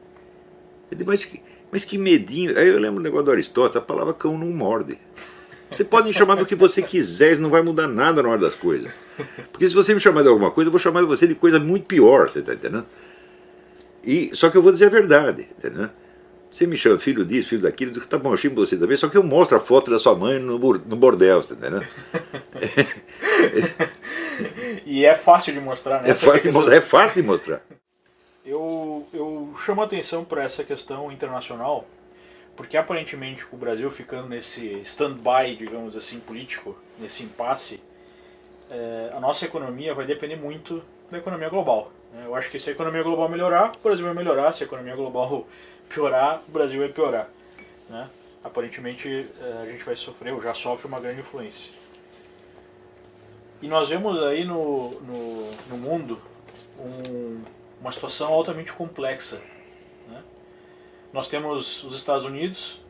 Speaker 2: Mas que medinho. Aí eu lembro do negócio do Aristóteles, a palavra cão não morde. Você pode me chamar do que você quiser, isso não vai mudar nada na hora das coisas. Porque se você me chamar de alguma coisa, eu vou chamar você de coisa muito pior, você está entendendo? Só que eu vou dizer a verdade, entendeu? Você me chama filho disso, filho daquilo, eu digo, tá bom, eu chamo você também, só que eu mostro a foto da sua mãe no bordel, você tá entendendo?
Speaker 1: E é fácil de mostrar, né?
Speaker 2: É fácil de mostrar.
Speaker 1: Eu chamo a atenção para essa questão internacional, porque aparentemente com o Brasil ficando nesse stand-by, digamos assim, político, nesse impasse, a nossa economia vai depender muito da economia global. Eu acho que se a economia global melhorar, o Brasil vai melhorar, se a economia global piorar, o Brasil vai piorar. Né? Aparentemente a gente vai sofrer, ou já sofre uma grande influência. E nós vemos aí no mundo uma situação altamente complexa. Né? Nós temos os Estados Unidos,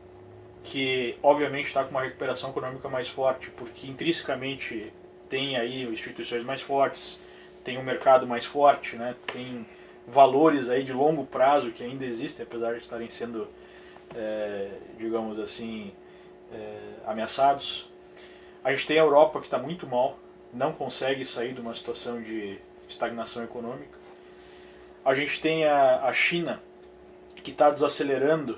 Speaker 1: que obviamente está com uma recuperação econômica mais forte, porque intrinsecamente tem aí instituições mais fortes, tem um mercado mais forte, né? Tem valores aí de longo prazo que ainda existem, apesar de estarem sendo, digamos assim, ameaçados. A gente tem a Europa que está muito mal, não consegue sair de uma situação de estagnação econômica. A gente tem a China, que está desacelerando